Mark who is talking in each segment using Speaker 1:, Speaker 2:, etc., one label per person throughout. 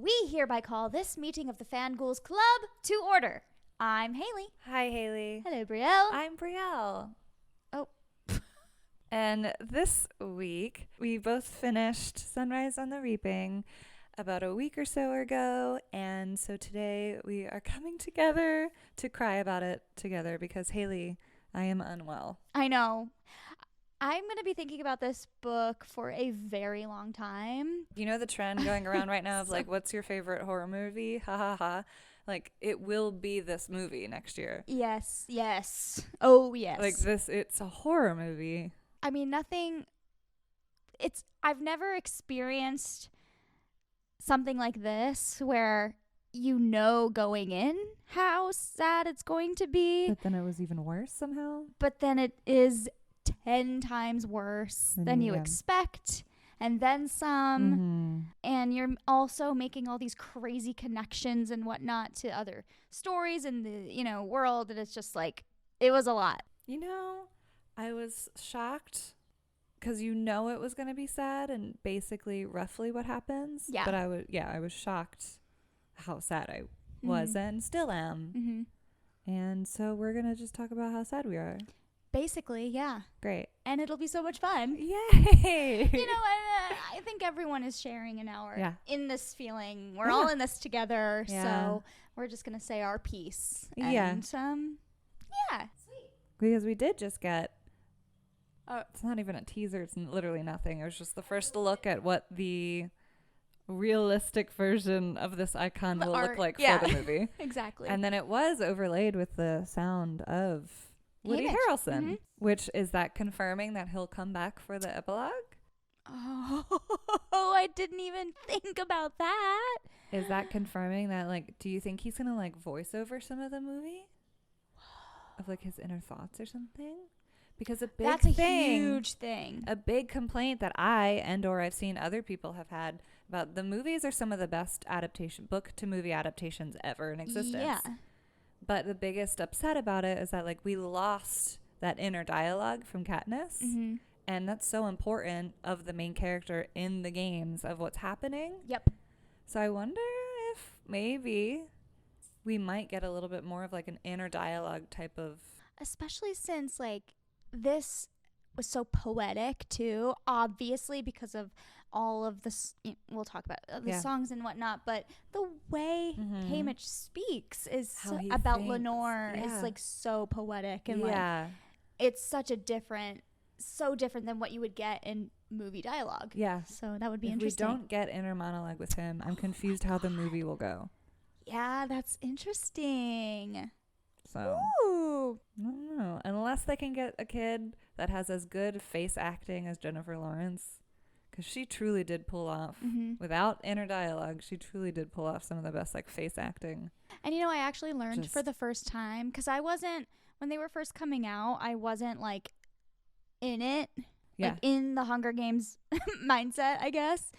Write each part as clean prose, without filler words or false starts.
Speaker 1: We hereby call this meeting of the Ghouls Club to order. I'm Haley.
Speaker 2: Hi, Haley.
Speaker 1: Hello, Brielle.
Speaker 2: I'm Brielle.
Speaker 1: Oh.
Speaker 2: And this week, we both finished Sunrise on the Reaping about a week or so ago. And so today we are coming together to cry about it together because, Haley, I am unwell.
Speaker 1: I know. I'm going to be thinking about this book for a very long time.
Speaker 2: You know the trend going around right now of like, what's your favorite horror movie? Ha ha ha. Like, it will be this movie next year.
Speaker 1: Yes, yes. Oh, yes.
Speaker 2: Like this, it's a horror movie.
Speaker 1: I mean, I've never experienced something like this where you know going in how sad it's going to be.
Speaker 2: But then it was even worse somehow.
Speaker 1: But then it is 10 times worse than you expect, and then some.
Speaker 2: Mm-hmm.
Speaker 1: And you're also making all these crazy connections and whatnot to other stories in the world, and it's just like, it was a lot.
Speaker 2: I was shocked because it was going to be sad and basically roughly what happens.
Speaker 1: Yeah.
Speaker 2: But I was shocked how sad I was and still am.
Speaker 1: Mm-hmm.
Speaker 2: And so we're going to just talk about how sad we are.
Speaker 1: Basically, yeah.
Speaker 2: Great.
Speaker 1: And it'll be so much fun.
Speaker 2: Yay!
Speaker 1: I think everyone is sharing in this feeling. We're all in this together, so we're just going to say our piece. And, yeah. Sweet.
Speaker 2: Because we did just get, it's not even a teaser, it's literally nothing. It was just the first look at what the realistic version of this icon will look like for the movie.
Speaker 1: Exactly.
Speaker 2: And then it was overlaid with the sound of Woody
Speaker 1: Haymitch.
Speaker 2: Harrelson, which is that confirming that he'll come back for the epilogue?
Speaker 1: Oh, I didn't even think about that.
Speaker 2: Is that confirming that, like, do you think he's going to, like, voice over some of the movie? Of, like, his inner thoughts or something? Because
Speaker 1: That's a huge thing.
Speaker 2: A big complaint that I've seen other people have had about the movies are some of the best book to movie adaptations ever in existence.
Speaker 1: Yeah.
Speaker 2: But the biggest upset about it is that, like, we lost that inner dialogue from Katniss.
Speaker 1: Mm-hmm.
Speaker 2: And that's so important of the main character in the games of what's happening.
Speaker 1: Yep.
Speaker 2: So I wonder if maybe we might get a little bit more of, like, an inner dialogue type of...
Speaker 1: Especially since, like, this was so poetic, too. Obviously, because of all of the, we'll talk about the songs and whatnot, but the way Haymitch speaks is about Lenore is like so poetic and like it's so different than what you would get in movie dialogue. Yeah. So that would be interesting.
Speaker 2: If we don't get inner monologue with him, I'm confused how the movie will go.
Speaker 1: Yeah, that's interesting.
Speaker 2: So,
Speaker 1: ooh.
Speaker 2: I don't know. Unless they can get a kid that has as good face acting as Jennifer Lawrence. Because she truly did pull off, without inner dialogue, she truly did pull off some of the best, like, face acting.
Speaker 1: And, I actually learned for the first time, because when they were first coming out, I wasn't, like, in it, like, in the Hunger Games mindset, I guess.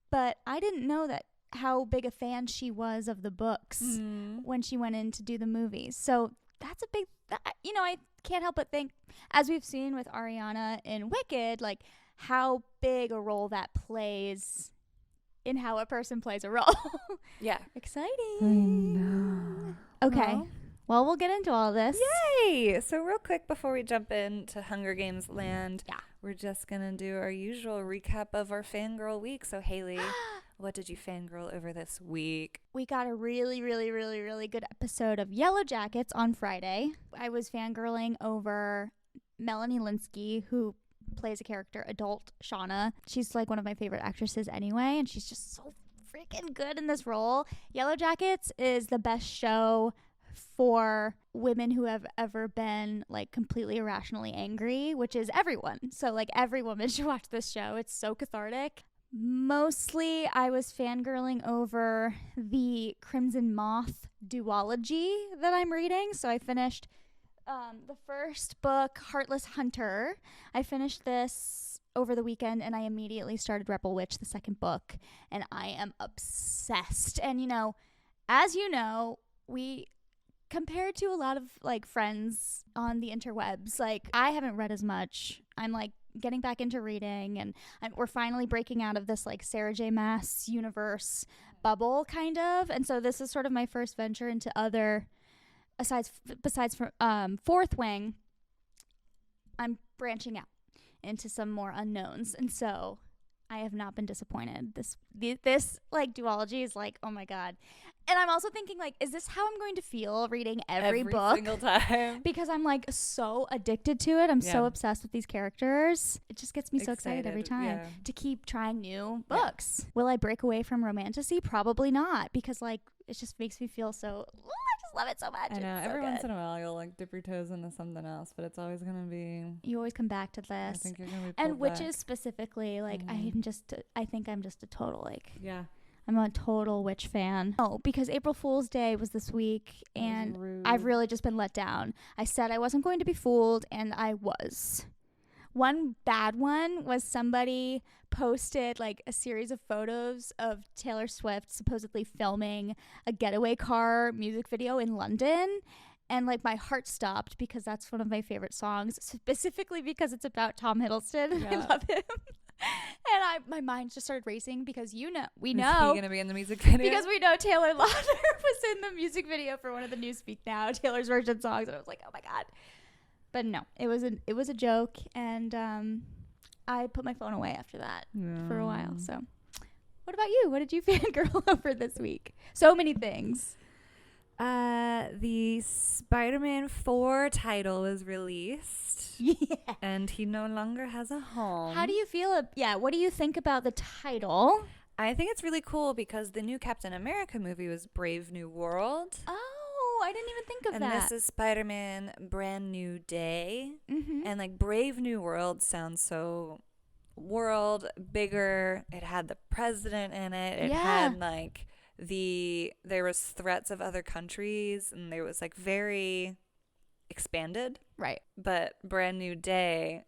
Speaker 1: But I didn't know how big a fan she was of the books when she went in to do the movies. So that's a big, I can't help but think, as we've seen with Ariana in Wicked, like, how big a role that plays in how a person plays a role.
Speaker 2: Yeah.
Speaker 1: Exciting.
Speaker 2: I know.
Speaker 1: Okay. Well, we'll get into all this.
Speaker 2: Yay! So real quick before we jump into Hunger Games land, we're just going to do our usual recap of our fangirl week. So Haley, what did you fangirl over this week?
Speaker 1: We got a really, really, really, really good episode of Yellow Jackets on Friday. I was fangirling over Melanie Lynskey, who plays a character, adult Shauna. She's like one of my favorite actresses anyway, and she's just so freaking good in this role. Yellow Jackets is the best show for women who have ever been like completely irrationally angry, which is everyone. So like every woman should watch this show. It's so cathartic. Mostly I was fangirling over the Crimson Moth duology that I'm reading. So I finished the first book, Heartless Hunter. I finished this over the weekend and I immediately started Rebel Witch, the second book, and I am obsessed. And as you know, we compared to a lot of like friends on the interwebs, like I haven't read as much. I'm like getting back into reading, and we're finally breaking out of this like Sarah J. Maas universe. bubble kind of. And so this is sort of my first venture into other, besides from Fourth Wing, I'm branching out into some more unknowns. And so I have not been disappointed. This like duology is like, oh my God. And I'm also thinking, like, is this how I'm going to feel reading every book?
Speaker 2: Single time.
Speaker 1: Because I'm like so addicted to it. I'm so obsessed with these characters. It just gets me so excited every time to keep trying new books. Will I break away from romantasy? Probably not, because like it just makes me feel so, I just love it so much.
Speaker 2: I know.
Speaker 1: It's so
Speaker 2: Every
Speaker 1: good.
Speaker 2: once in a while you'll like dip your toes into something else, but it's always going to be.
Speaker 1: You always come back to this.
Speaker 2: I think you're going to be
Speaker 1: and
Speaker 2: pulled
Speaker 1: witches
Speaker 2: back.
Speaker 1: specifically, like I think I'm just a total like.
Speaker 2: Yeah.
Speaker 1: I'm a total witch fan. Oh, because April Fool's Day was this week, and I've really just been let down. I said I wasn't going to be fooled, and I was. One bad one was somebody posted like a series of photos of Taylor Swift supposedly filming a Getaway Car music video in London. And like my heart stopped because that's one of my favorite songs, specifically because it's about Tom Hiddleston. Yeah. I love him. And my mind just started racing because we know
Speaker 2: Is he gonna be in the music video?
Speaker 1: Because we know Taylor Lautner was in the music video for one of the new Speak Now Taylor's version songs, and I was like, oh my God. But no, it was a joke, and I put my phone away after that for a while. So, what about you? What did you fangirl over this week? So many things.
Speaker 2: The Spider-Man 4 title was released.
Speaker 1: Yeah.
Speaker 2: And he no longer has a home.
Speaker 1: How do you feel? What do you think about the title?
Speaker 2: I think it's really cool because the new Captain America movie was Brave New World.
Speaker 1: Oh, I didn't even think of that.
Speaker 2: And this is Spider-Man Brand New Day.
Speaker 1: Mm-hmm.
Speaker 2: And like Brave New World sounds so world bigger. It had the president in it. It had like there was threats of other countries, and there was like very expanded.
Speaker 1: Right.
Speaker 2: But Brand New Day,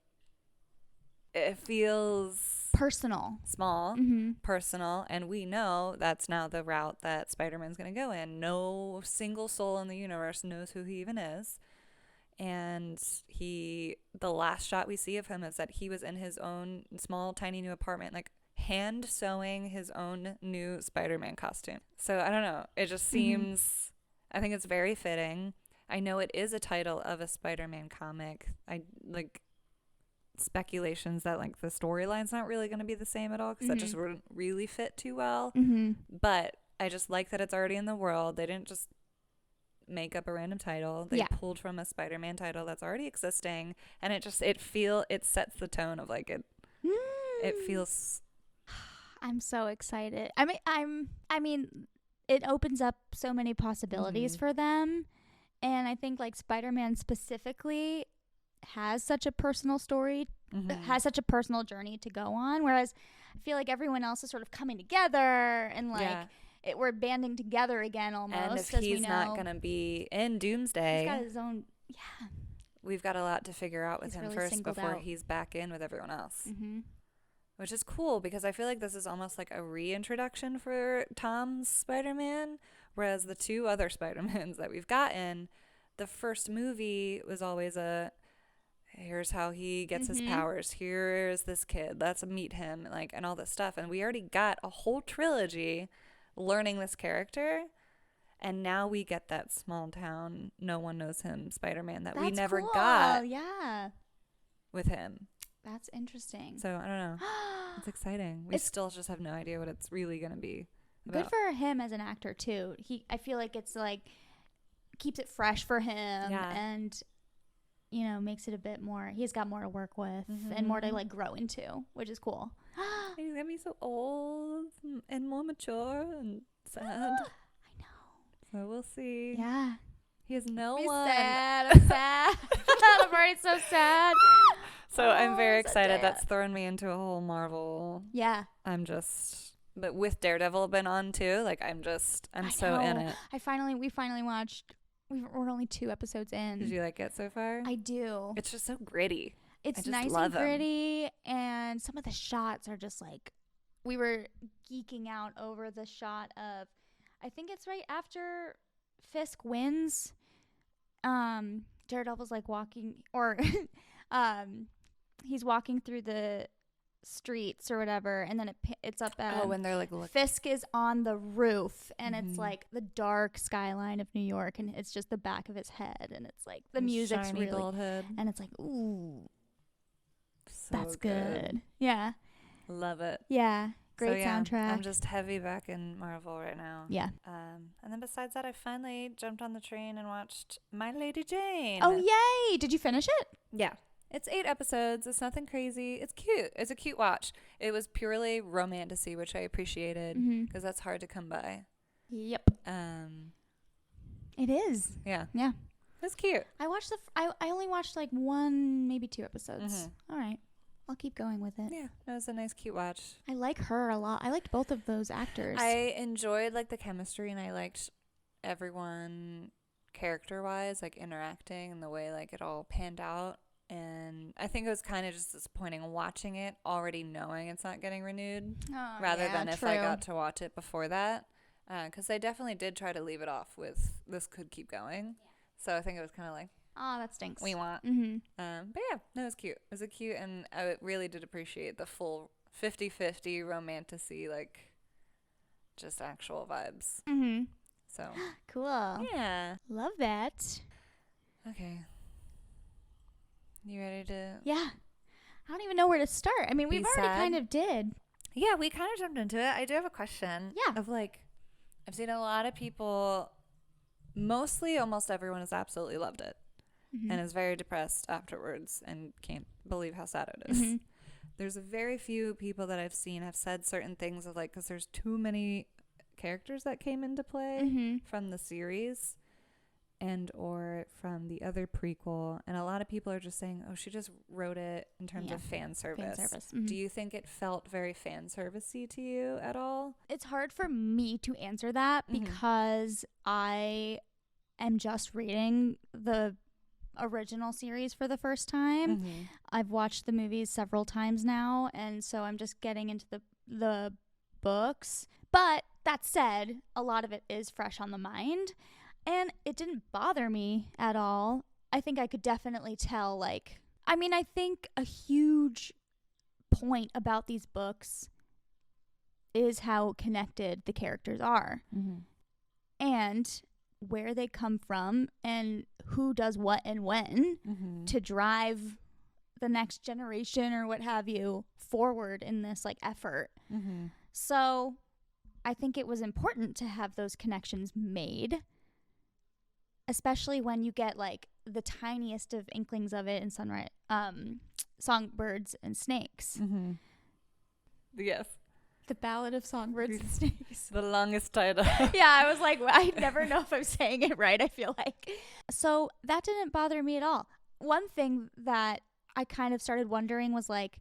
Speaker 2: it feels
Speaker 1: personal,
Speaker 2: small, personal, and we know that's now the route that Spider-Man's going to go in. No single soul in the universe knows who he even is. And the last shot we see of him is that he was in his own small, tiny new apartment, like hand sewing his own new Spider-Man costume. So I don't know. It just seems, I think it's very fitting. I know it is a title of a Spider-Man comic. I like speculations that like the storyline's not really going to be the same at all because that just wouldn't really fit too well. But I just like that it's already in the world. They didn't just make up a random title. They pulled from a Spider-Man title that's already existing, and it sets the tone of like it feels.
Speaker 1: I'm so excited. I mean, it opens up so many possibilities for them, and I think like Spider-Man specifically has such a personal story, has such a personal journey to go on, whereas I feel like everyone else is sort of coming together and like we're banding together again almost.
Speaker 2: And if he's not gonna be in Doomsday,
Speaker 1: he's got his own.
Speaker 2: We've got a lot to figure out with him
Speaker 1: really
Speaker 2: first before
Speaker 1: out.
Speaker 2: he's back in with everyone else. Which is cool because I feel like this is almost like a reintroduction for Tom's Spider-Man, whereas the two other Spider-Mans that we've gotten, the first movie was always here's how he gets his powers. Here's this kid. Let's meet him, like, and all this stuff. And we already got a whole trilogy learning this character, and now we get that small town, no one knows him Spider-Man that we never got with him.
Speaker 1: That's interesting.
Speaker 2: So I don't know. It's exciting. We still just have no idea what it's really going to be about.
Speaker 1: Good for him as an actor too. I feel like it's like keeps it fresh for him and makes it a bit more. He's got more to work with and more to like grow into, which is cool.
Speaker 2: He's gonna be so old and more mature and sad.
Speaker 1: I know.
Speaker 2: So we'll see.
Speaker 1: Yeah.
Speaker 2: He has no one.
Speaker 1: I'm sad. I'm already so sad.
Speaker 2: So I'm very excited. That's thrown me into a whole Marvel.
Speaker 1: Yeah.
Speaker 2: But with Daredevil been on too, like I'm so in it.
Speaker 1: We finally watched. We're only 2 episodes in.
Speaker 2: Did you like it so far?
Speaker 1: I do.
Speaker 2: It's just so gritty.
Speaker 1: It's nice and gritty, and some of the shots are just like, we were geeking out over the shot of, I think it's right after Fisk wins. Daredevil's like walking, or he's walking through the streets or whatever, and then it's up at
Speaker 2: when they're like
Speaker 1: Fisk is on the roof, and it's like the dark skyline of New York, and it's just the back of his head, and it's like the music's
Speaker 2: shiny
Speaker 1: really
Speaker 2: gold head.
Speaker 1: and it's like, ooh,
Speaker 2: So
Speaker 1: that's good. Yeah.
Speaker 2: Love it.
Speaker 1: Yeah. Great soundtrack.
Speaker 2: I'm just heavy back in Marvel right now.
Speaker 1: Yeah.
Speaker 2: And then besides that, I finally jumped on the train and watched My Lady Jane.
Speaker 1: Oh, yay. Did you finish it?
Speaker 2: Yeah. It's 8 episodes. It's nothing crazy. It's cute. It's a cute watch. It was purely romantasy, which I appreciated because that's hard to come by.
Speaker 1: Yep. It is.
Speaker 2: Yeah.
Speaker 1: Yeah.
Speaker 2: It's cute.
Speaker 1: I watched I only watched like 1, maybe 2 episodes. All right. I'll keep going with it.
Speaker 2: Yeah. It was a nice, cute watch.
Speaker 1: I like her a lot. I liked both of those actors.
Speaker 2: I enjoyed like the chemistry, and I liked everyone character-wise, like interacting and the way like it all panned out. And I think it was kind of just disappointing watching it, already knowing it's not getting renewed, rather than if I got to watch it before that. Because they definitely did try to leave it off with this could keep going. So I think it was kind of like,
Speaker 1: oh, that stinks.
Speaker 2: we want. But yeah, no, it was cute. It was a cute, and I really did appreciate the full 50-50 romantasy, like just actual vibes. So
Speaker 1: cool.
Speaker 2: Yeah.
Speaker 1: Love that.
Speaker 2: Okay. You ready to?
Speaker 1: Yeah. I don't even know where to start. I mean, we've already kind of did.
Speaker 2: Yeah, we kind of jumped into it. I do have a question.
Speaker 1: Yeah.
Speaker 2: Of like, I've seen a lot of people, mostly almost everyone has absolutely loved it and is very depressed afterwards and can't believe how sad it is. There's a very few people that I've seen have said certain things of like, because there's too many characters that came into play from the series and or from the other prequel, and a lot of people are just saying, oh, she just wrote it in terms of fan service. Do you think it felt very fan servicey to you at all?
Speaker 1: It's hard for me to answer that because I am just reading the original series for the first time. I've watched the movies several times now, and so I'm just getting into the books. But that said, a lot of it is fresh on the mind. And it didn't bother me at all. I think I could definitely tell, like, I mean, I think a huge point about these books is how connected the characters are. And where they come from and who does what and when to drive the next generation or what have you forward in this, like, effort. So I think it was important to have those connections made, especially when you get like the tiniest of inklings of it in Songbirds and Snakes.
Speaker 2: Yes.
Speaker 1: The Ballad of Songbirds and Snakes.
Speaker 2: The longest title.
Speaker 1: Yeah, I was like, I never know if I'm saying it right, I feel like. So that didn't bother me at all. One thing that I kind of started wondering was like,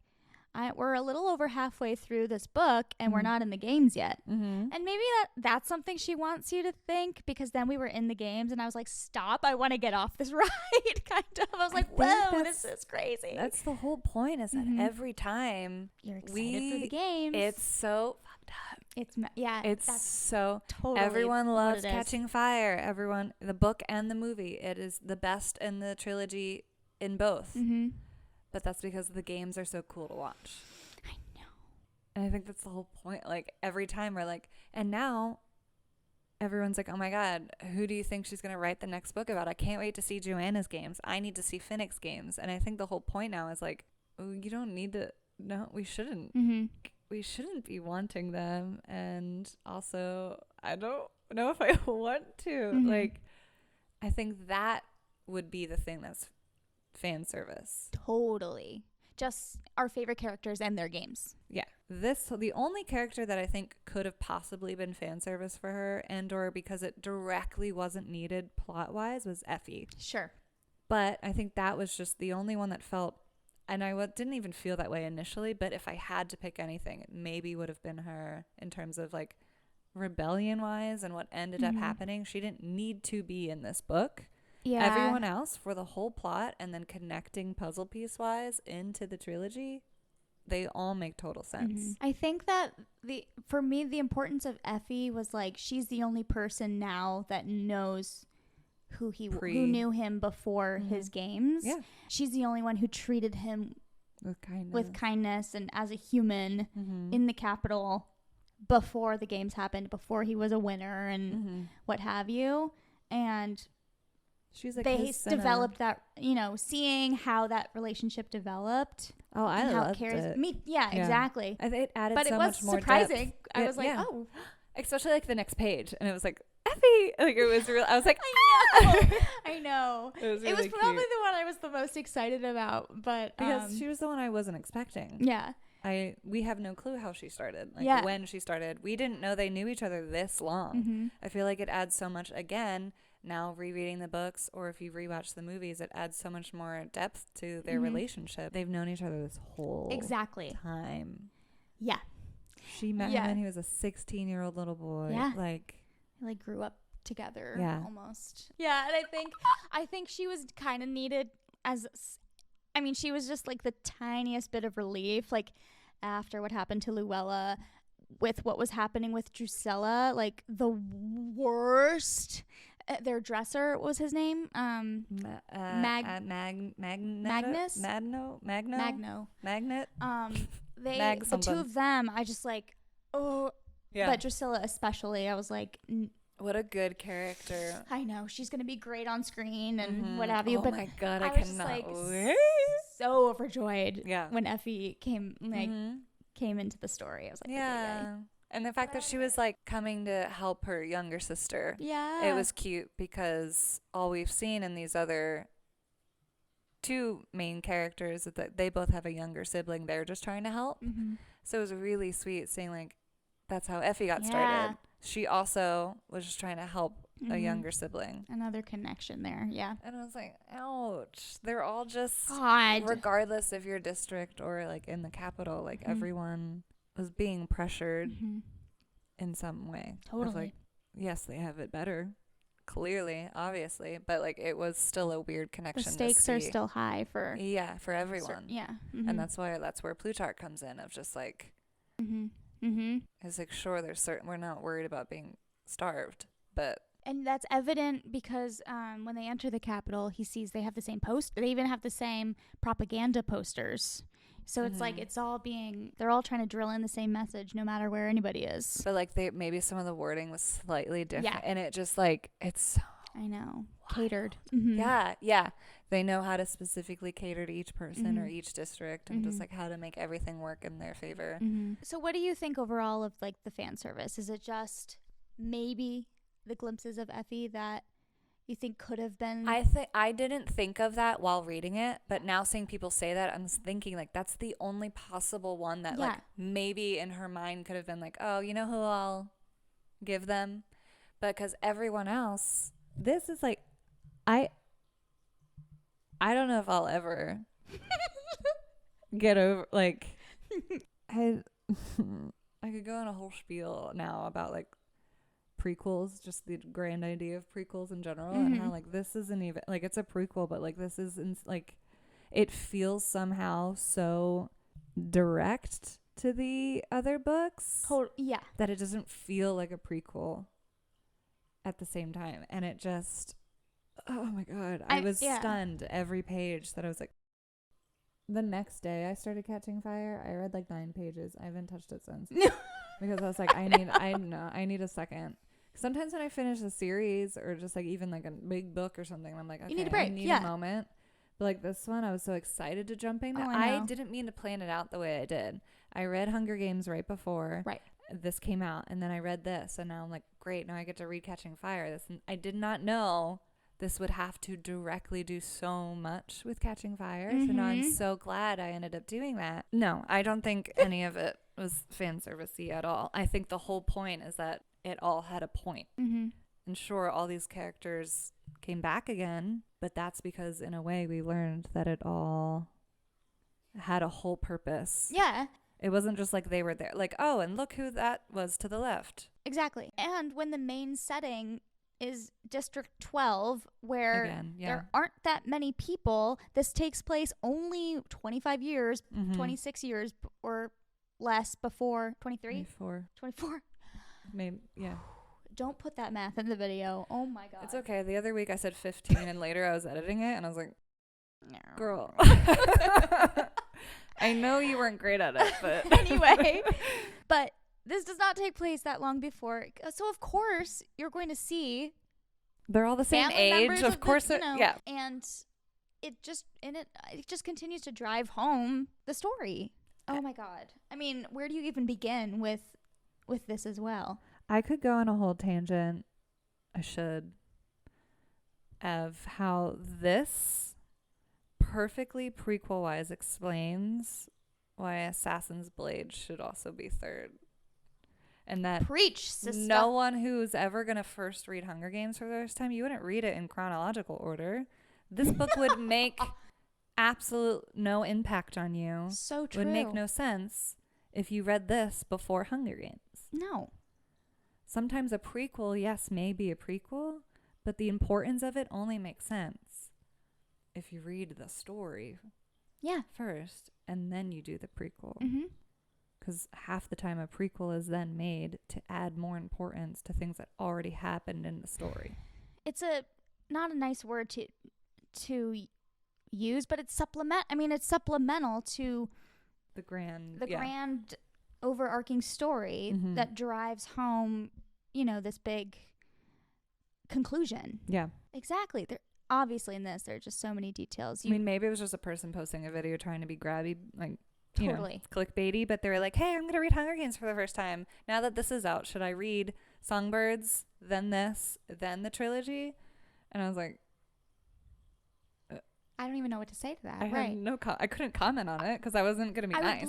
Speaker 1: we're a little over halfway through this book and we're not in the games yet. And maybe that's something she wants you to think, because then we were in the games and I was like, stop, I want to get off this ride, kind of. I was like, whoa, this is crazy.
Speaker 2: That's the whole point, is that every time
Speaker 1: you're excited for the games,
Speaker 2: it's so fucked up.
Speaker 1: It's
Speaker 2: so
Speaker 1: totally
Speaker 2: everyone loves Catching Fire. Everyone, the book and the movie, it is the best in the trilogy in both. But that's because the games are so cool to watch.
Speaker 1: I know.
Speaker 2: And I think that's the whole point. Like, every time we're like, and now everyone's like, oh my God, who do you think she's going to write the next book about? I can't wait to see Joanna's games. I need to see Finnick's games. And I think the whole point now is like, oh, you don't need to. No, we shouldn't. We shouldn't be wanting them. And also, I don't know if I want to. Like, I think that would be the thing that's fan service.
Speaker 1: Totally. Just our favorite characters and their games.
Speaker 2: Yeah. The only character that I think could have possibly been fan service for her, and or because it directly wasn't needed plot wise, was Effie.
Speaker 1: Sure.
Speaker 2: But I think that was just the only one that felt, and I didn't even feel that way initially, but if I had to pick anything, it maybe would have been her in terms of like rebellion wise and what ended up happening. She didn't need to be in this book. Yeah. Everyone else, for the whole plot and then connecting puzzle piece wise into the trilogy, they all make total sense.
Speaker 1: I think that for me, the importance of Effie was like, she's the only person now that knows who knew him before his games. Yeah. She's the only one who treated him
Speaker 2: with
Speaker 1: kindness and as a human
Speaker 2: mm-hmm.
Speaker 1: in the Capitol before the games happened, before he was a winner and
Speaker 2: mm-hmm.
Speaker 1: what have you. And
Speaker 2: she's like,
Speaker 1: they developed that, seeing how that relationship developed.
Speaker 2: Oh, I loved it.
Speaker 1: Yeah, exactly.
Speaker 2: It added
Speaker 1: but
Speaker 2: so
Speaker 1: it was
Speaker 2: much more
Speaker 1: surprising.
Speaker 2: depth.
Speaker 1: I was like, oh.
Speaker 2: Especially like the next page. And it was like, Effie. Like it was real. I was like,
Speaker 1: I know.
Speaker 2: It was
Speaker 1: probably the one I was the most excited about. But
Speaker 2: because she was the one I wasn't expecting.
Speaker 1: Yeah.
Speaker 2: We have no clue how she started. Like when she started. We didn't know they knew each other this long.
Speaker 1: Mm-hmm.
Speaker 2: I feel like it adds so much again. Now rereading the books, or if you rewatch the movies, it adds so much more depth to their relationship. They've known each other this whole time.
Speaker 1: Yeah.
Speaker 2: She met him when he was a 16-year-old little boy.
Speaker 1: Yeah.
Speaker 2: Like
Speaker 1: grew up together almost.
Speaker 2: Yeah.
Speaker 1: And I think she was kind of needed she was just like the tiniest bit of relief, like after what happened to Luella with what was happening with Drusilla, like the worst. Their dresser, what was his name?
Speaker 2: Magnus? Magno? Magnet?
Speaker 1: The two of them, I just like, but Drusilla especially, I was like,
Speaker 2: what a good character.
Speaker 1: I know, she's going to be great on screen and what have you.
Speaker 2: Oh
Speaker 1: but
Speaker 2: my God, I cannot wait.
Speaker 1: So overjoyed when Effie came into the story. I was like,
Speaker 2: yeah. And the fact that she was like coming to help her younger sister.
Speaker 1: Yeah.
Speaker 2: It was cute because all we've seen in these other two main characters is that they both have a younger sibling they're just trying to help.
Speaker 1: Mm-hmm.
Speaker 2: So it was really sweet seeing like that's how Effie got started. She also was just trying to help a younger sibling.
Speaker 1: Another connection there. Yeah.
Speaker 2: And I was like, ouch. They're all just regardless of your district or like in the capital, like everyone was being pressured in some way.
Speaker 1: Totally.
Speaker 2: Like, yes, they have it better, clearly, obviously, but like it was still a weird connection.
Speaker 1: The stakes are still high for
Speaker 2: everyone. And that's where Plutarch comes in of just like, it's like sure we're not worried about being starved, but.
Speaker 1: And that's evident because when they enter the Capitol, he sees they have the same they even have the same propaganda posters. So it's like they're all trying to drill in the same message no matter where anybody is.
Speaker 2: But like maybe some of the wording was slightly different. And it just like, it's so
Speaker 1: I know.
Speaker 2: wild.
Speaker 1: Catered.
Speaker 2: Yeah. They know how to specifically cater to each person or each district and just like how to make everything work in their favor.
Speaker 1: So what do you think overall of like the fan service? Is it just maybe the glimpses of Effie that you think could have been?
Speaker 2: I didn't think of that while reading it, but now seeing people say that, I'm thinking like that's the only possible one that like maybe in her mind could have been like, oh, you know who I'll give them? But because everyone else, this is like, I don't know if I'll ever get over like I could go on a whole spiel now about like prequels, just the grand idea of prequels in general and how like this isn't even like it's a prequel, but like this isn't like it feels somehow so direct to the other books that it doesn't feel like a prequel at the same time. And it just, oh my God, I was stunned every page that I was like, the next day I started Catching Fire. I read like 9 pages. I haven't touched it since because I was like, I need a second. Sometimes when I finish a series or just like even like a big book or something, I'm like, okay,
Speaker 1: you need a break.
Speaker 2: I need a moment. But like this one, I was so excited to jump in. I didn't mean to plan it out the way I did. I read Hunger Games right before this came out, and then I read this, and now I'm like, great, now I get to read Catching Fire. I did not know this would have to directly do so much with Catching Fire. So now I'm so glad I ended up doing that. No, I don't think any of it was fan servicey at all. I think the whole point is that it all had a point. And sure, all these characters came back again, but that's because in a way we learned that it all had a whole purpose.
Speaker 1: Yeah.
Speaker 2: It wasn't just like they were there. Like, oh, and look who that was to the left.
Speaker 1: Exactly. And when the main setting is District 12, where there aren't that many people, this takes place only 25 years, 26 years or less before 23? 24.
Speaker 2: Maybe, yeah.
Speaker 1: Don't put that math in the video. Oh my God.
Speaker 2: It's okay. The other week I said 15 and later I was editing it and I was like, girl. I know you weren't great at it, but
Speaker 1: anyway. But this does not take place that long before. So, of course, you're going to see
Speaker 2: they're all the same
Speaker 1: family
Speaker 2: age.
Speaker 1: members
Speaker 2: Of course, yeah.
Speaker 1: And it just continues to drive home the story. Oh my God. I mean, where do you even begin with this as well?
Speaker 2: I could go on a whole tangent. I should. Of how this perfectly prequel-wise explains why Assassin's Blade should also be third. And that
Speaker 1: Preach, sister.
Speaker 2: no one who's ever going to first read Hunger Games for the first time, you wouldn't read it in chronological order. This book would make absolute no impact on you.
Speaker 1: So true.
Speaker 2: Would make no sense if you read this before Hunger Games.
Speaker 1: No.
Speaker 2: Sometimes a prequel, yes, may be a prequel, but the importance of it only makes sense if you read the story first and then you do the prequel. Because half the time a prequel is then made to add more importance to things that already happened in the story.
Speaker 1: It's not a nice word to use, but it's supplemental to
Speaker 2: the grand
Speaker 1: overarching story that drives home, this big conclusion.
Speaker 2: Yeah.
Speaker 1: Exactly. Obviously in this, there are just so many details.
Speaker 2: I mean, maybe it was just a person posting a video trying to be grabby, like,
Speaker 1: totally
Speaker 2: clickbaity, but they were like, hey, I'm going to read Hunger Games for the first time. Now that this is out, should I read Songbirds, then this, then the trilogy? And I was like,
Speaker 1: I don't even know what to say to that.
Speaker 2: I couldn't comment on it because I wasn't going to be nice.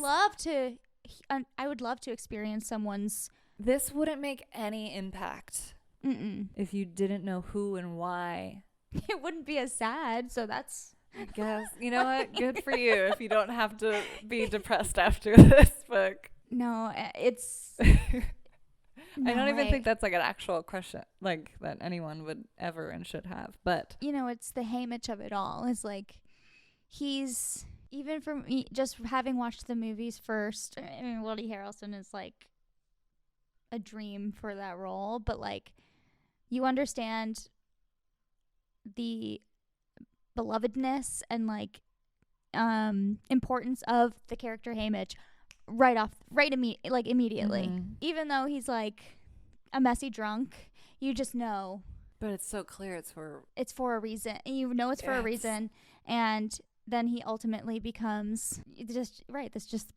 Speaker 1: I would love to experience someone's...
Speaker 2: This wouldn't make any impact if you didn't know who and why.
Speaker 1: It wouldn't be as sad, so that's...
Speaker 2: I guess. You know what? Good for you if you don't have to be depressed after this book.
Speaker 1: No, it's...
Speaker 2: I don't even think that's like an actual question like that anyone would ever and should have. But
Speaker 1: it's the Haymitch of it all. It's like he's even from just having watched the movies first. I mean, Woody Harrelson is like a dream for that role, but like you understand the belovedness and like importance of the character Haymitch immediately. Even though he's like a messy drunk, you just know.
Speaker 2: But it's so clear it's for
Speaker 1: a reason. It's for a reason. And then he ultimately becomes this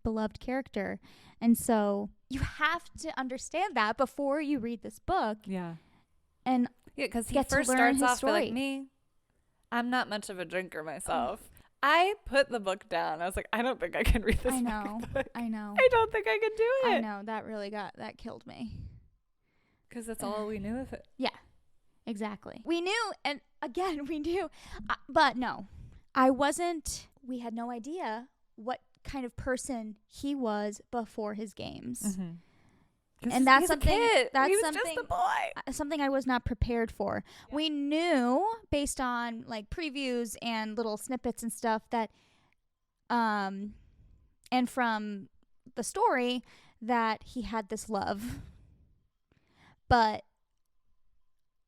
Speaker 1: beloved character. And so you have to understand that before you read this book.
Speaker 2: Yeah.
Speaker 1: And
Speaker 2: because he first starts off like me. I'm not much of a drinker myself. I put the book down. I was like, I don't think I can read this book.
Speaker 1: I know.
Speaker 2: I don't think I can do it.
Speaker 1: I know. That killed me.
Speaker 2: Because that's all we knew of it.
Speaker 1: Yeah, exactly. We knew, and again, we knew. But no, we had no idea what kind of person he was before his games. And that's something.
Speaker 2: Just a boy.
Speaker 1: Something I was not prepared for. Yeah. We knew based on like previews and little snippets and stuff that, and from the story that he had this love, but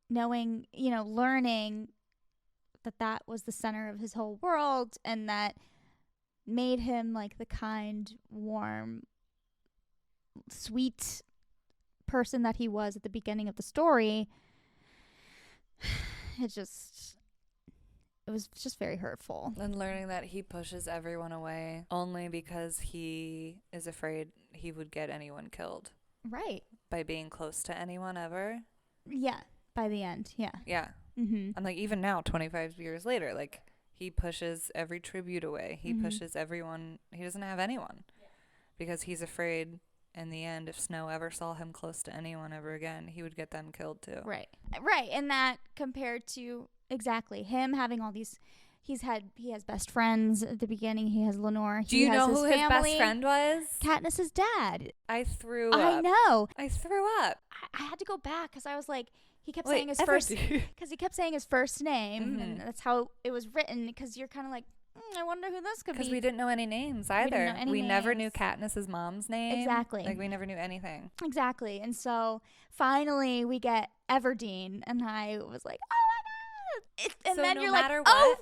Speaker 1: knowing, learning that was the center of his whole world, and that made him like the kind, warm, sweet person that he was at the beginning of the story. It was just very hurtful.
Speaker 2: And learning that he pushes everyone away only because he is afraid he would get anyone killed.
Speaker 1: Right.
Speaker 2: By being close to anyone ever.
Speaker 1: Yeah. By the end. Yeah.
Speaker 2: Yeah. And like even now, 25 years later, like he pushes every tribute away. He pushes everyone. He doesn't have anyone because he's afraid in the end, if Snow ever saw him close to anyone ever again, he would get them killed too.
Speaker 1: Right. And that compared to exactly him having all these, he has best friends at the beginning. He has Lenore.
Speaker 2: Do you know who his best friend was?
Speaker 1: Katniss's dad.
Speaker 2: I threw up.
Speaker 1: I know.
Speaker 2: I threw up.
Speaker 1: I had to go back because I was like, he kept saying his first, because he kept saying his first name, and that's how it was written. Because you're kind of like, I wonder who this could be.
Speaker 2: Because we didn't know any names either. We never knew Katniss's mom's name.
Speaker 1: Exactly.
Speaker 2: Like we never knew anything.
Speaker 1: Exactly. And so finally we get Everdeen, and I was like, oh my God. And
Speaker 2: so
Speaker 1: then
Speaker 2: no
Speaker 1: you're
Speaker 2: matter
Speaker 1: like,
Speaker 2: what,
Speaker 1: oh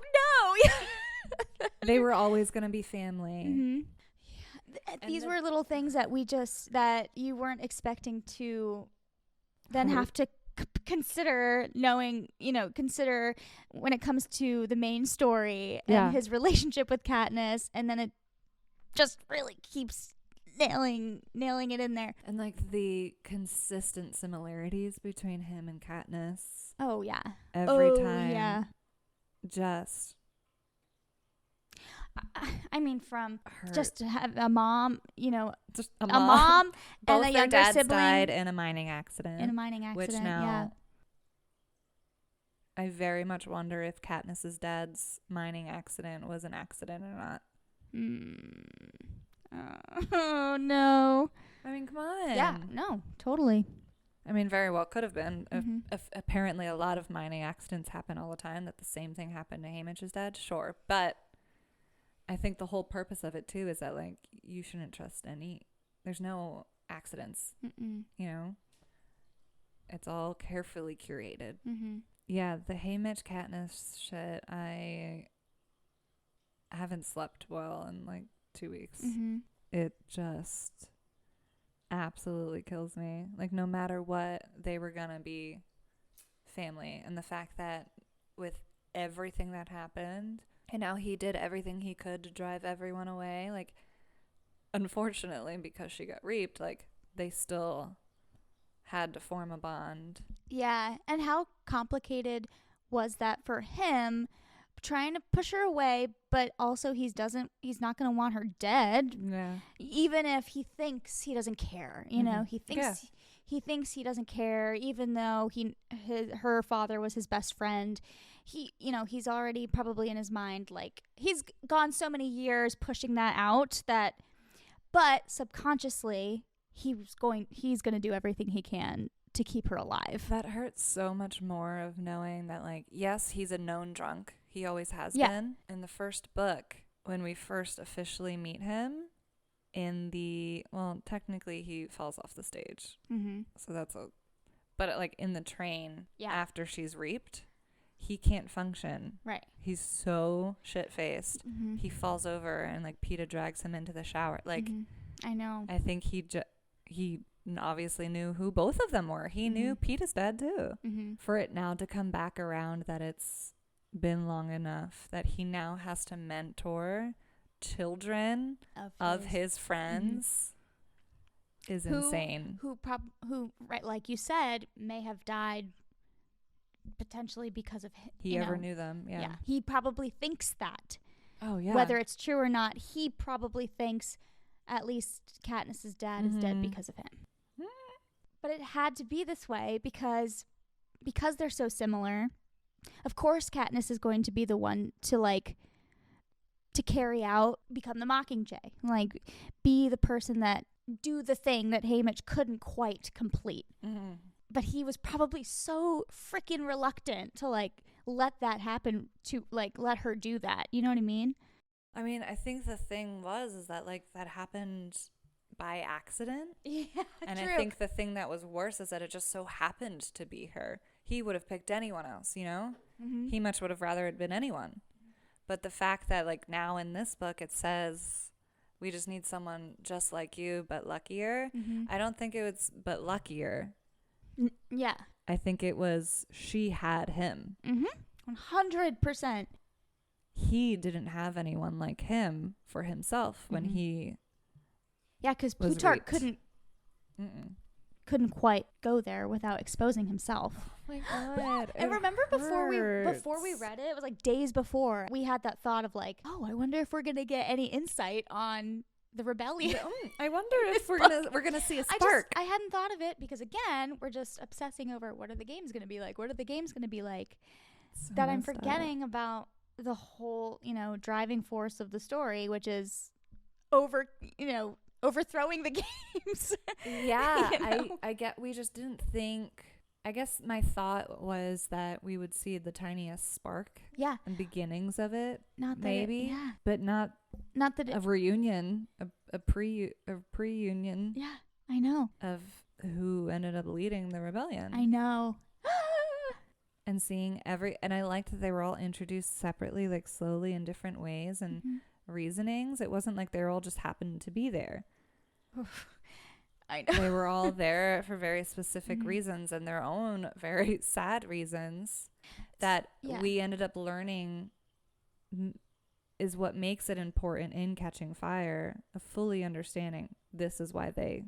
Speaker 1: no.
Speaker 2: they were always going to be family.
Speaker 1: these were little things that you weren't expecting to then have to consider consider when it comes to the main story and his relationship with Katniss, and then it just really keeps nailing it in there.
Speaker 2: And like the consistent similarities between him and Katniss.
Speaker 1: Oh yeah.
Speaker 2: Every time.
Speaker 1: Yeah.
Speaker 2: Just.
Speaker 1: I mean, from
Speaker 2: Hurt.
Speaker 1: just to have a mom,
Speaker 2: just
Speaker 1: a mom and a younger
Speaker 2: dads
Speaker 1: sibling
Speaker 2: died in a mining accident.
Speaker 1: Which
Speaker 2: now, I very much wonder if Katniss's dad's mining accident was an accident or not.
Speaker 1: Oh no!
Speaker 2: I mean, come on.
Speaker 1: Yeah, no, totally.
Speaker 2: I mean, very well could have been. If apparently, a lot of mining accidents happen all the time. That the same thing happened to Haymitch's dad, sure, but I think the whole purpose of it too is that like you shouldn't trust there's no accidents. It's all carefully curated. Yeah, the Haymitch Katniss shit, I haven't slept well in like 2 weeks. It just absolutely kills me. Like, no matter what, they were gonna be family, and the fact that with everything that happened, and now he did everything he could to drive everyone away. Like, unfortunately, because she got raped, like, they still had to form a bond.
Speaker 1: Yeah, and how complicated was that for him, trying to push her away, but also he's not going to want her dead.
Speaker 2: Yeah.
Speaker 1: Even if he thinks he doesn't care, he thinks he doesn't care, even though her father was his best friend. He's already probably in his mind, like, he's gone so many years pushing that out but subconsciously he's going to do everything he can to keep her alive.
Speaker 2: That hurts so much more of knowing that, like, yes, he's a known drunk. He always has been. In the first book, when we first officially meet him, technically he falls off the stage. So but like in the train after she's raped, he can't function.
Speaker 1: Right.
Speaker 2: He's so shit-faced. He falls over and like PETA drags him into the shower. Like,
Speaker 1: I know.
Speaker 2: I think he obviously knew who both of them were. He knew PETA's dad too. For it now to come back around that it's been long enough that he now has to mentor children of his friends is insane.
Speaker 1: Who right, like you said, may have died potentially because of
Speaker 2: he ever knew them. Yeah.
Speaker 1: He probably thinks that.
Speaker 2: Oh yeah.
Speaker 1: Whether it's true or not, he probably thinks at least Katniss's dad is dead because of him. But it had to be this way because they're so similar. Of course, Katniss is going to be the one to carry out, become the Mockingjay, like be the person that do the thing that Haymitch couldn't quite complete. But he was probably so freaking reluctant to let that happen, to let her do that. You know what I mean?
Speaker 2: I mean, I think the thing is that that happened by accident.
Speaker 1: Yeah,
Speaker 2: and
Speaker 1: true.
Speaker 2: I think the thing that was worse is that it just so happened to be her. He would have picked anyone else, He much would have rather it been anyone. But the fact that now in this book it says we just need someone just like you but luckier. I don't think it was but luckier.
Speaker 1: Yeah.
Speaker 2: I think it was she had him.
Speaker 1: 100%.
Speaker 2: He didn't have anyone like him for himself when he
Speaker 1: because Plutarch couldn't quite go there without exposing himself.
Speaker 2: Oh my God.
Speaker 1: And remember before we read it, it was like days before, we had that thought of I wonder if we're gonna get any insight on the rebellion.
Speaker 2: I wonder if we're gonna see a spark.
Speaker 1: I hadn't thought of it because again, we're just obsessing over what are the games gonna be like? What are the games gonna be like? So that I'm forgetting about the whole, driving force of the story, which is overthrowing the games.
Speaker 2: Yeah, I get. We just didn't think. I guess my thought was that we would see the tiniest spark.
Speaker 1: Yeah.
Speaker 2: And beginnings of it.
Speaker 1: Not that
Speaker 2: maybe. But not that a reunion, a pre-union.
Speaker 1: Yeah, I know.
Speaker 2: Of who ended up leading the rebellion.
Speaker 1: I know.
Speaker 2: And seeing and I liked that they were all introduced separately, slowly in different ways, and reasonings. It wasn't like they all just happened to be there.
Speaker 1: I know.
Speaker 2: They were all there for very specific reasons and their own very sad reasons that we ended up learning is what makes it important in Catching Fire, of fully understanding this is why they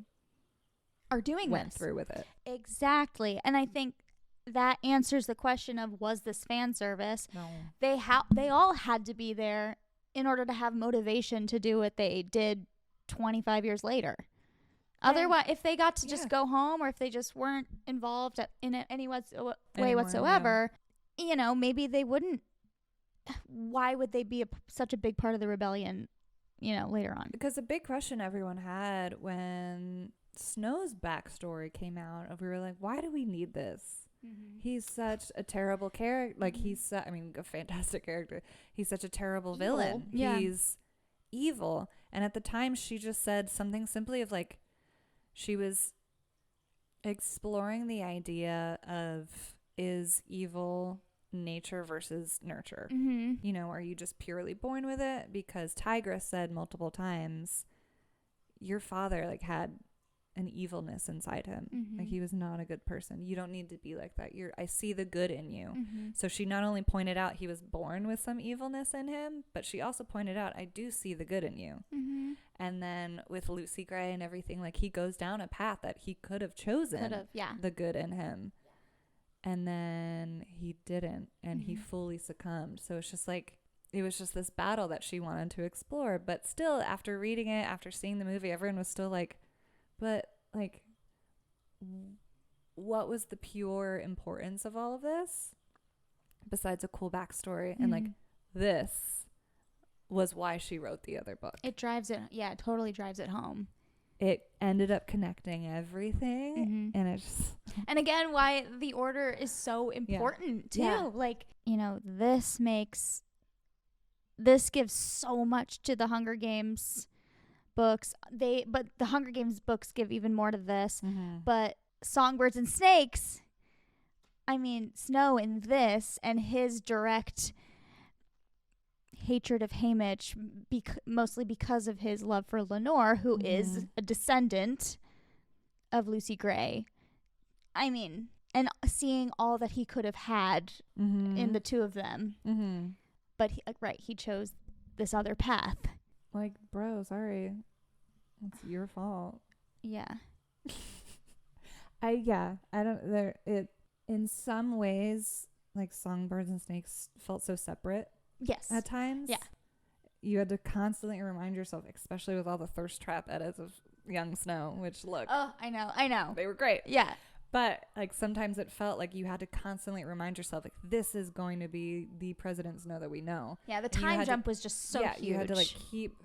Speaker 1: are doing
Speaker 2: went through with it.
Speaker 1: Exactly. And I think that answers the question of, was this fan service?
Speaker 2: No.
Speaker 1: They all had to be there in order to have motivation to do what they did 25 years later. Otherwise, if they got to just go home, or if they just weren't involved in any way whatsoever, you know, maybe they wouldn't. Why would they be such a big part of the rebellion, you know, later on?
Speaker 2: Because a big question everyone had when Snow's backstory came out, we were like, why do we need this? He's such a terrible character. Like, he's, a fantastic character. He's such a terrible villain.
Speaker 1: Yeah.
Speaker 2: He's evil. And at the time, she just said something simply of like, she was exploring the idea of, is evil nature versus nurture? You know, are you just purely born with it? Because Tigress said multiple times, your father like had an evilness inside him. Like, he was not a good person. You don't need to be like that. I see the good in you. So she not only pointed out he was born with some evilness in him, but she also pointed out, I do see the good in you. And then with Lucy Gray and everything, like, he goes down a path that he could have chosen the good in him. And then he didn't, and he fully succumbed. So it's just like, it was just this battle that she wanted to explore. But still, after reading it, after seeing the movie, everyone was still like, but like, what was the pure importance of all of this besides a cool backstory? And like, this was why she wrote the other book.
Speaker 1: It drives it. Yeah, it totally drives it home.
Speaker 2: It ended up connecting everything. And it's,
Speaker 1: and again, why the order is so important too. Like, you know, this gives so much to the Hunger Games books. But the Hunger Games books give even more to this. But Songbirds and Snakes, I mean, Snow in this and his direct hatred of Haymitch, mostly because of his love for Lenore, who is a descendant of Lucy Gray. I mean, and seeing all that he could have had in the two of them. But he chose this other path.
Speaker 2: Like, bro, sorry. It's your fault.
Speaker 1: Yeah.
Speaker 2: In some ways, like, Songbirds and Snakes felt so separate.
Speaker 1: Yes.
Speaker 2: At times.
Speaker 1: Yeah.
Speaker 2: You had to constantly remind yourself, especially with all the thirst trap edits of Young Snow, which, look.
Speaker 1: Oh, I know.
Speaker 2: They were great.
Speaker 1: Yeah.
Speaker 2: But, like, sometimes it felt like you had to constantly remind yourself, like, this is going to be the President Snow that we know.
Speaker 1: Yeah, the time jump was just so huge.
Speaker 2: You had to, like, keep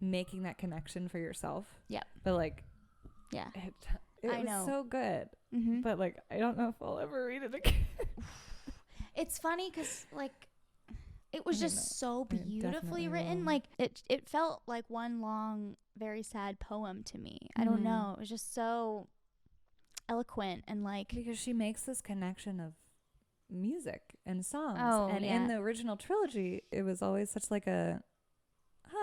Speaker 2: making that connection for yourself.
Speaker 1: Yeah.
Speaker 2: But, like,
Speaker 1: yeah,
Speaker 2: it was so good. But, like, I don't know if I'll ever read it again.
Speaker 1: It's funny because, like, it was just so beautifully written. Like, it felt like one long, very sad poem to me. I don't know. It was just so eloquent and, like,
Speaker 2: because she makes this connection of music and songs. In the original trilogy, it was always such like a,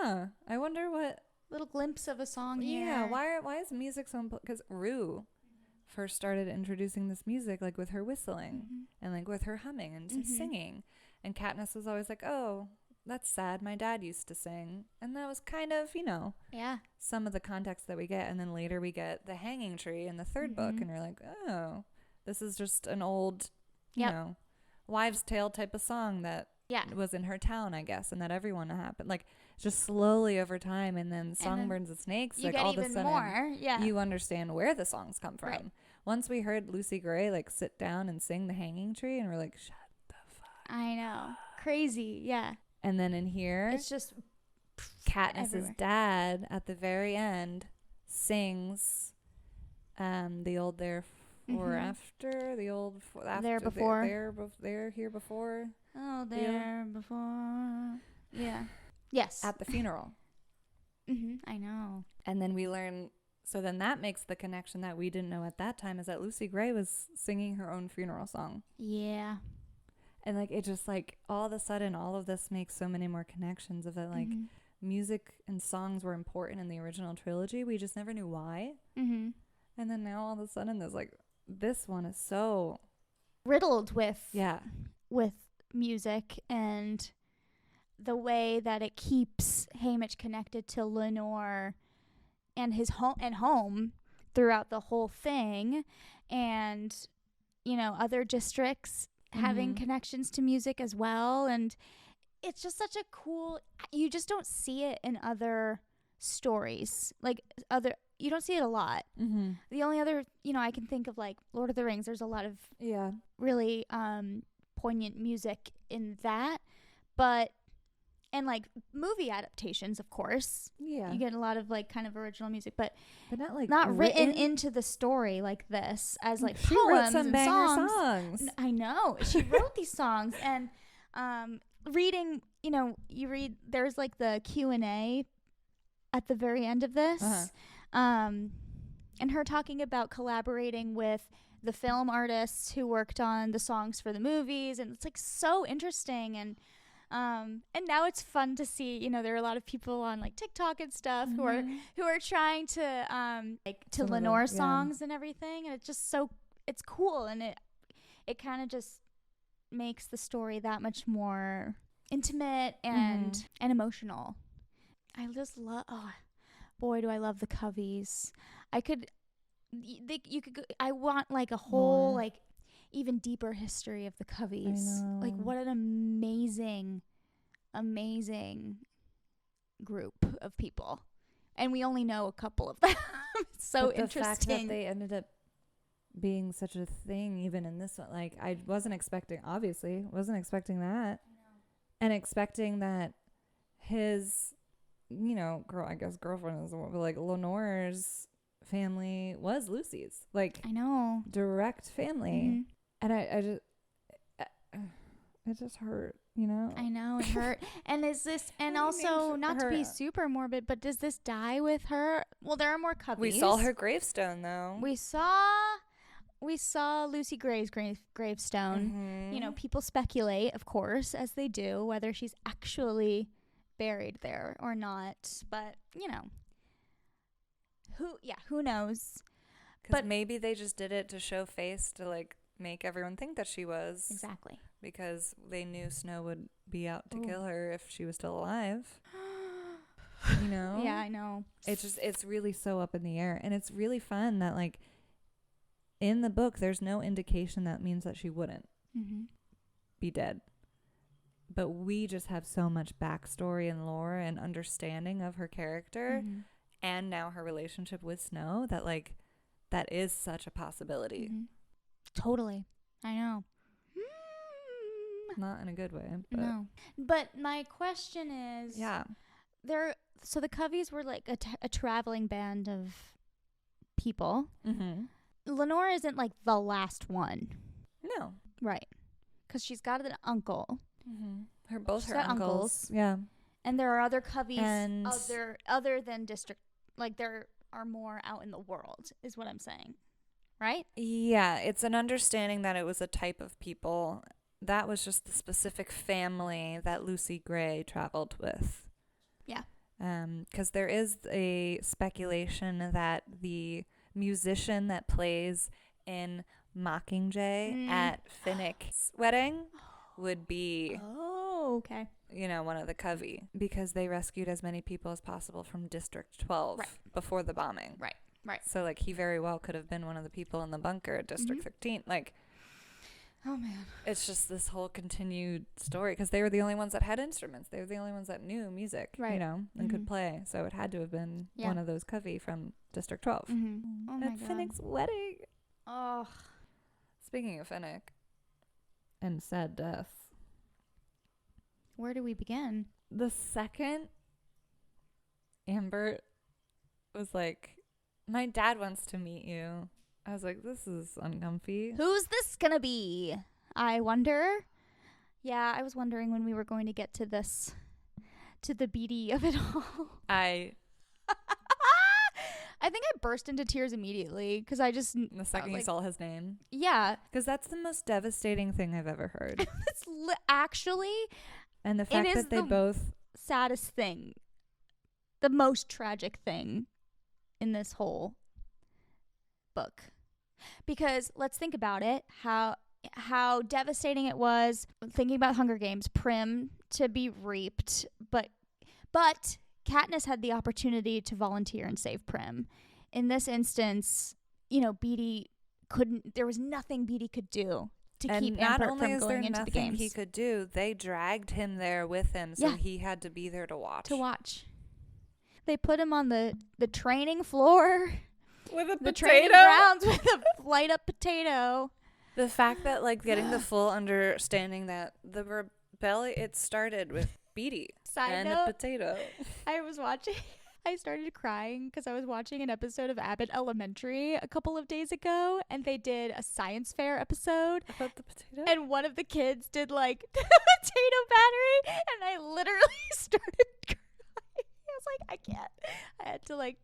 Speaker 2: I wonder what
Speaker 1: little glimpse of a song here.
Speaker 2: Yeah, why is music so important? Because Rue first started introducing this music, like, with her whistling and, like, with her humming and singing. And Katniss was always like, oh, that's sad. My dad used to sing. And that was kind of, you know, some of the context that we get. And then later we get the hanging tree in the third book. And you're like, oh, this is just an old, you know, wives' tale type of song that was in her town, I guess. And that everyone happened. Like, just slowly over time. And then Songbirds and Snakes, like, all of a sudden, you understand where the songs come from. Right. Once we heard Lucy Gray, like, sit down and sing the hanging tree. And we're like, shut the fuck.
Speaker 1: I know. Crazy. Yeah.
Speaker 2: And then in here,
Speaker 1: it's just
Speaker 2: Katniss's dad at the very end sings the old therefore after, the old after,
Speaker 1: there before,
Speaker 2: there here before.
Speaker 1: Oh, there before. Yeah. Yes.
Speaker 2: At the funeral.
Speaker 1: I know.
Speaker 2: And then we learn, so then that makes the connection that we didn't know at that time, is that Lucy Gray was singing her own funeral song.
Speaker 1: Yeah.
Speaker 2: And like it just like all of a sudden all of this makes so many more connections of that like music and songs were important in the original trilogy. We just never knew why. And then now all of a sudden there's like this one is so
Speaker 1: riddled with music and the way that it keeps Haymitch connected to Lenore and his home throughout the whole thing, and other districts having connections to music as well. And it's just such a cool, you just don't see it in other stories, you don't see it a lot. The only other I can think of, like Lord of the Rings, there's a lot of really poignant music in that, and like movie adaptations, of course. You get a lot of like kind of original music, but not written into the story like this as like
Speaker 2: she
Speaker 1: poems
Speaker 2: wrote some
Speaker 1: and
Speaker 2: banger
Speaker 1: songs. I know she wrote these songs, and reading, you read, there's like the Q&A at the very end of this, and her talking about collaborating with the film artists who worked on the songs for the movies, and it's like so interesting. And now it's fun to see, there are a lot of people on like TikTok and stuff who are trying to to Lenore songs and everything, and it's just it's cool, and it kind of just makes the story that much more intimate and emotional. I just love, boy, do I love the Coveys. I want like a whole like even deeper history of the Coveys. Like what an amazing group of people, and we only know a couple of them. So interesting. The fact that
Speaker 2: they ended up being such a thing even in this one, like I wasn't expecting that. And expecting that his girlfriend is like Lenore's family was Lucy's, like
Speaker 1: I know,
Speaker 2: direct family. And it just hurt,
Speaker 1: I know, it hurt. And is this, and also not to be super morbid, but does this die with her? Well, there are more Coveys.
Speaker 2: We saw her gravestone though.
Speaker 1: We saw Lucy Gray's gravestone. People speculate, of course, as they do, whether she's actually buried there or not. But who knows?
Speaker 2: But maybe they just did it to show face, to like make everyone think that she was.
Speaker 1: Exactly.
Speaker 2: Because they knew Snow would be out to kill her if she was still alive. Yeah,
Speaker 1: I know.
Speaker 2: It's really so up in the air, and it's really fun that like in the book there's no indication that means that she wouldn't be dead, but we just have so much backstory and lore and understanding of her character and now her relationship with Snow that like that is such a possibility.
Speaker 1: Totally. I know.
Speaker 2: Not in a good way, but
Speaker 1: no. But my question is, so the Coveys were like a traveling band of people. Lenore isn't like the last one.
Speaker 2: No.
Speaker 1: Right. Because she's got an uncle.
Speaker 2: Both her uncles. Yeah.
Speaker 1: And there are other Coveys other than district. Like there are more out in the world is what I'm saying. Right?
Speaker 2: Yeah. It's an understanding that it was a type of people. That was just the specific family that Lucy Gray traveled with. Yeah. Because there is a speculation that the musician that plays in Mockingjay at Finnick's wedding would be one of the Covey, because they rescued as many people as possible from District 12 before the bombing. Right. So like he very well could have been one of the people in the bunker at District 13. Like, oh man, it's just this whole continued story, because they were the only ones that had instruments. They were the only ones that knew music, and could play. So it had to have been one of those Covey from District 12 at Finnick's wedding. Oh, speaking of Finnick and sad death,
Speaker 1: where do we begin?
Speaker 2: The second Amber was like, "My dad wants to meet you," I was like, this is uncomfy.
Speaker 1: Who's this gonna be? I wonder. Yeah, I was wondering when we were going to get to this, to the BD of it all.
Speaker 2: I
Speaker 1: I think I burst into tears immediately because I just
Speaker 2: The second you saw his name.
Speaker 1: Yeah,
Speaker 2: because that's the most devastating thing I've ever heard.
Speaker 1: it's actually,
Speaker 2: And the fact that they both
Speaker 1: saddest thing, the most tragic thing in this whole book, because let's think about it, how devastating it was thinking about Hunger Games, Prim to be reaped, but Katniss had the opportunity to volunteer and save Prim. In this instance, Beetee couldn't. There was nothing Beetee could do to keep Ampert from going into the games.
Speaker 2: He could do. They dragged him there with him, so he had to be there to watch.
Speaker 1: They put him on the training floor
Speaker 2: with a
Speaker 1: the
Speaker 2: potato.
Speaker 1: Training grounds with a light up potato.
Speaker 2: The fact that getting the full understanding that the rebellion, it started with Beetee and a potato.
Speaker 1: I started crying because I was watching an episode of Abbott Elementary a couple of days ago, and they did a science fair episode
Speaker 2: about the potato,
Speaker 1: and one of the kids did the potato battery, and I literally started crying. I was like, I can't.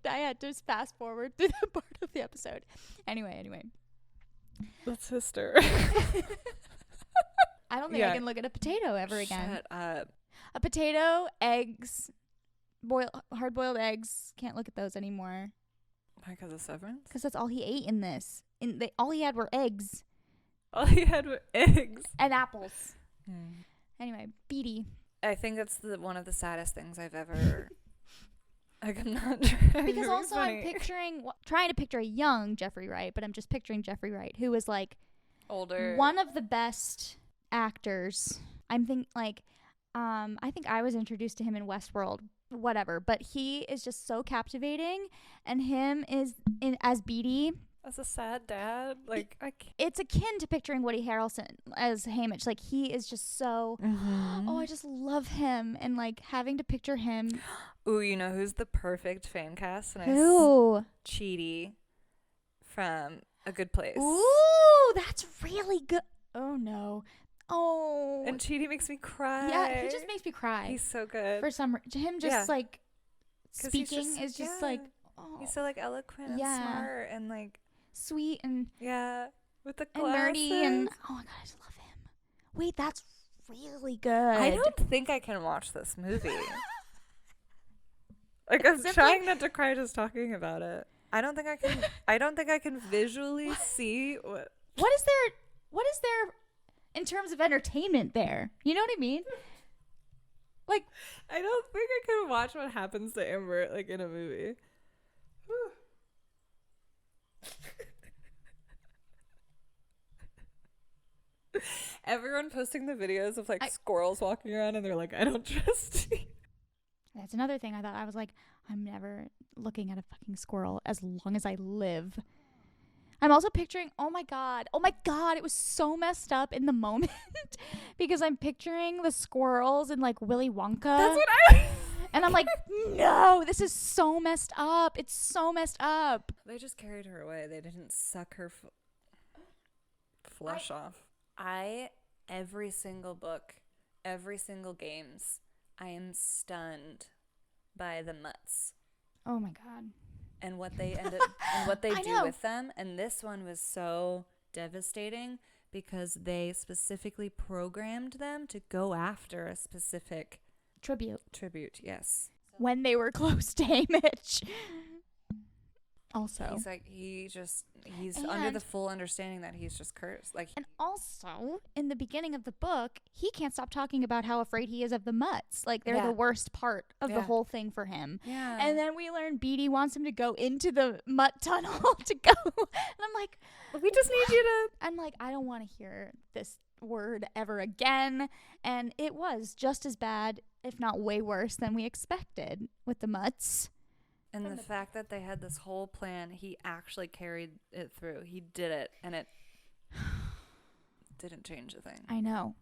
Speaker 1: I had to fast forward through that part of the episode. Anyway.
Speaker 2: That's sister.
Speaker 1: I don't think I can look at a potato ever again.
Speaker 2: Shut up.
Speaker 1: A potato, eggs, hard-boiled eggs. Can't look at those anymore.
Speaker 2: Because of Severance?
Speaker 1: Because that's all he ate in this. All he had were eggs.
Speaker 2: All he had were eggs.
Speaker 1: And apples. Anyway, Beetee.
Speaker 2: I think that's one of the saddest things I've ever... I'm not trying
Speaker 1: because
Speaker 2: to
Speaker 1: also
Speaker 2: funny.
Speaker 1: I'm trying to picture a young Jeffrey Wright, but I'm just picturing Jeffrey Wright, who was
Speaker 2: older,
Speaker 1: one of the best actors. I think I was introduced to him in Westworld, whatever, but he is just so captivating, and him as Beetee.
Speaker 2: As a sad dad,
Speaker 1: it's akin to picturing Woody Harrelson as Haymitch. He is just so, I just love him, and having to picture him.
Speaker 2: Ooh, you know who's the perfect fan cast?
Speaker 1: Who?
Speaker 2: Chidi from A Good Place.
Speaker 1: Ooh, that's really good. Oh no. Oh.
Speaker 2: And Chidi makes me cry.
Speaker 1: Yeah, he just makes me cry.
Speaker 2: He's so good.
Speaker 1: For some him just speaking is just
Speaker 2: he's so eloquent and smart and
Speaker 1: sweet and
Speaker 2: with the
Speaker 1: and
Speaker 2: glasses.
Speaker 1: nerdy and oh my god, I just love him. Wait, that's really good.
Speaker 2: I don't think I can watch this movie. I'm trying not to cry just talking about it. I don't think I can visually see
Speaker 1: what is there in terms of entertainment there. You know what I mean?
Speaker 2: I don't think I can watch what happens to Amber in a movie. Everyone posting the videos of squirrels walking around and they're I don't trust you.
Speaker 1: That's another thing I thought. I was I'm never looking at a fucking squirrel as long as I live. I'm also picturing, oh my god, it was so messed up in the moment because I'm picturing the squirrels in Willy Wonka.
Speaker 2: That's what I
Speaker 1: and I'm no, this is so messed up. It's so messed up.
Speaker 2: They just carried her away. They didn't suck her flesh off. Every single book, every single games, I am stunned by the mutts.
Speaker 1: Oh my god.
Speaker 2: And what they end up and what they do with them. And this one was so devastating because they specifically programmed them to go after a specific tribute, yes.
Speaker 1: When they were close to Haymitch. Also,
Speaker 2: he's under the full understanding that he's just cursed.
Speaker 1: And also, in the beginning of the book, he can't stop talking about how afraid he is of the mutts. They're the worst part of the whole thing for him.
Speaker 2: Yeah.
Speaker 1: And then we learn Beetee wants him to go into the mutt tunnel to go. And I'm
Speaker 2: we just need you to.
Speaker 1: I'm I don't want to hear this word ever again. And it was just as bad, if not way worse, than we expected with the mutts.
Speaker 2: And the fact that they had this whole plan, he actually carried it through. He did it, and it didn't change a thing.
Speaker 1: I know.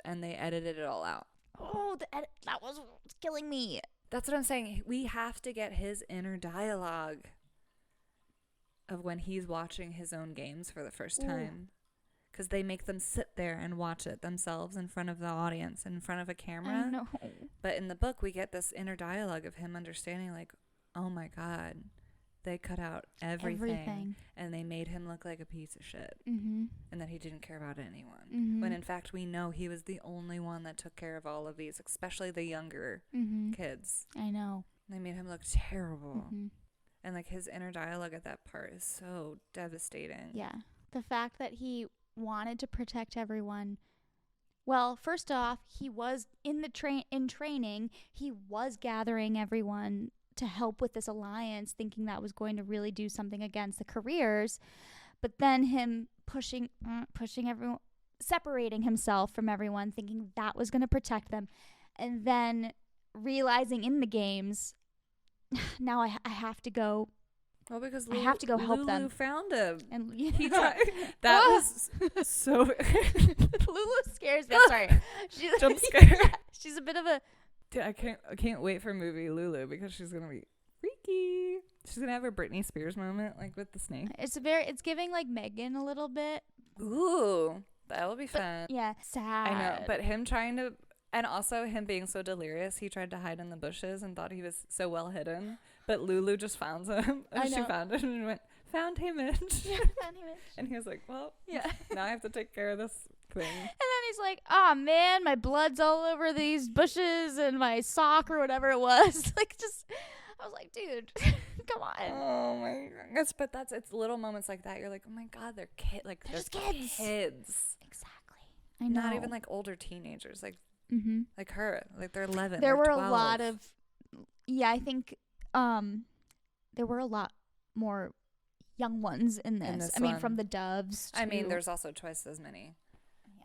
Speaker 2: And they edited it all out.
Speaker 1: Oh, that was killing me.
Speaker 2: That's what I'm saying. We have to get his inner dialogue of when he's watching his own games for the first time. Because they make them sit there and watch it themselves in front of the audience, in front of a camera.
Speaker 1: I know.
Speaker 2: But in the book, we get this inner dialogue of him understanding, oh my God, they cut out everything. And they made him look like a piece of shit.
Speaker 1: Mm-hmm.
Speaker 2: And that he didn't care about anyone.
Speaker 1: Mm-hmm.
Speaker 2: When in fact we know he was the only one that took care of all of these, especially the younger kids.
Speaker 1: I know.
Speaker 2: They made him look terrible.
Speaker 1: Mm-hmm.
Speaker 2: And like his inner dialogue at that part is so devastating.
Speaker 1: Yeah. The fact that he wanted to protect everyone. Well, first off, he was in training. He was gathering everyone to help with this alliance, thinking that was going to really do something against the careers. But then him pushing everyone, separating himself from everyone, thinking that was going to protect them. And then realizing in the games, now I have to go.
Speaker 2: Well, because
Speaker 1: I have to go help them.
Speaker 2: Lulu found him.
Speaker 1: And
Speaker 2: he tried. That was so.
Speaker 1: Lulu scares me. I'm sorry.
Speaker 2: Jump scare.
Speaker 1: Yeah, she's a bit of a.
Speaker 2: Dude, I can't wait for movie Lulu because she's gonna be freaky. She's gonna have her Britney Spears moment, like with the snake.
Speaker 1: It's giving like Megan a little bit.
Speaker 2: Ooh, that will be fun.
Speaker 1: Yeah, sad.
Speaker 2: I know, but him trying to. And also him being so delirious, he tried to hide in the bushes and thought he was so well hidden. But Lulu just found him. And she found him and went, found Haymitch.
Speaker 1: Yeah, found Haymitch.
Speaker 2: And he was like, well,
Speaker 1: yeah.
Speaker 2: Now I have to take care of this thing.
Speaker 1: And then he's like, oh man, my blood's all over these bushes and my sock or whatever it was. Like, just, I was like, dude, come on.
Speaker 2: Oh my goodness. But it's little moments like that. You're like, oh my God, they're kids. Like,
Speaker 1: they're just kids. Exactly. I know.
Speaker 2: Not even like older teenagers. Like,
Speaker 1: mm-hmm.
Speaker 2: like her, like they're 11.
Speaker 1: There were
Speaker 2: 12.
Speaker 1: a lot of, I think, there were a lot more young ones in this. I mean, from the Doves.
Speaker 2: I mean, there's also twice as many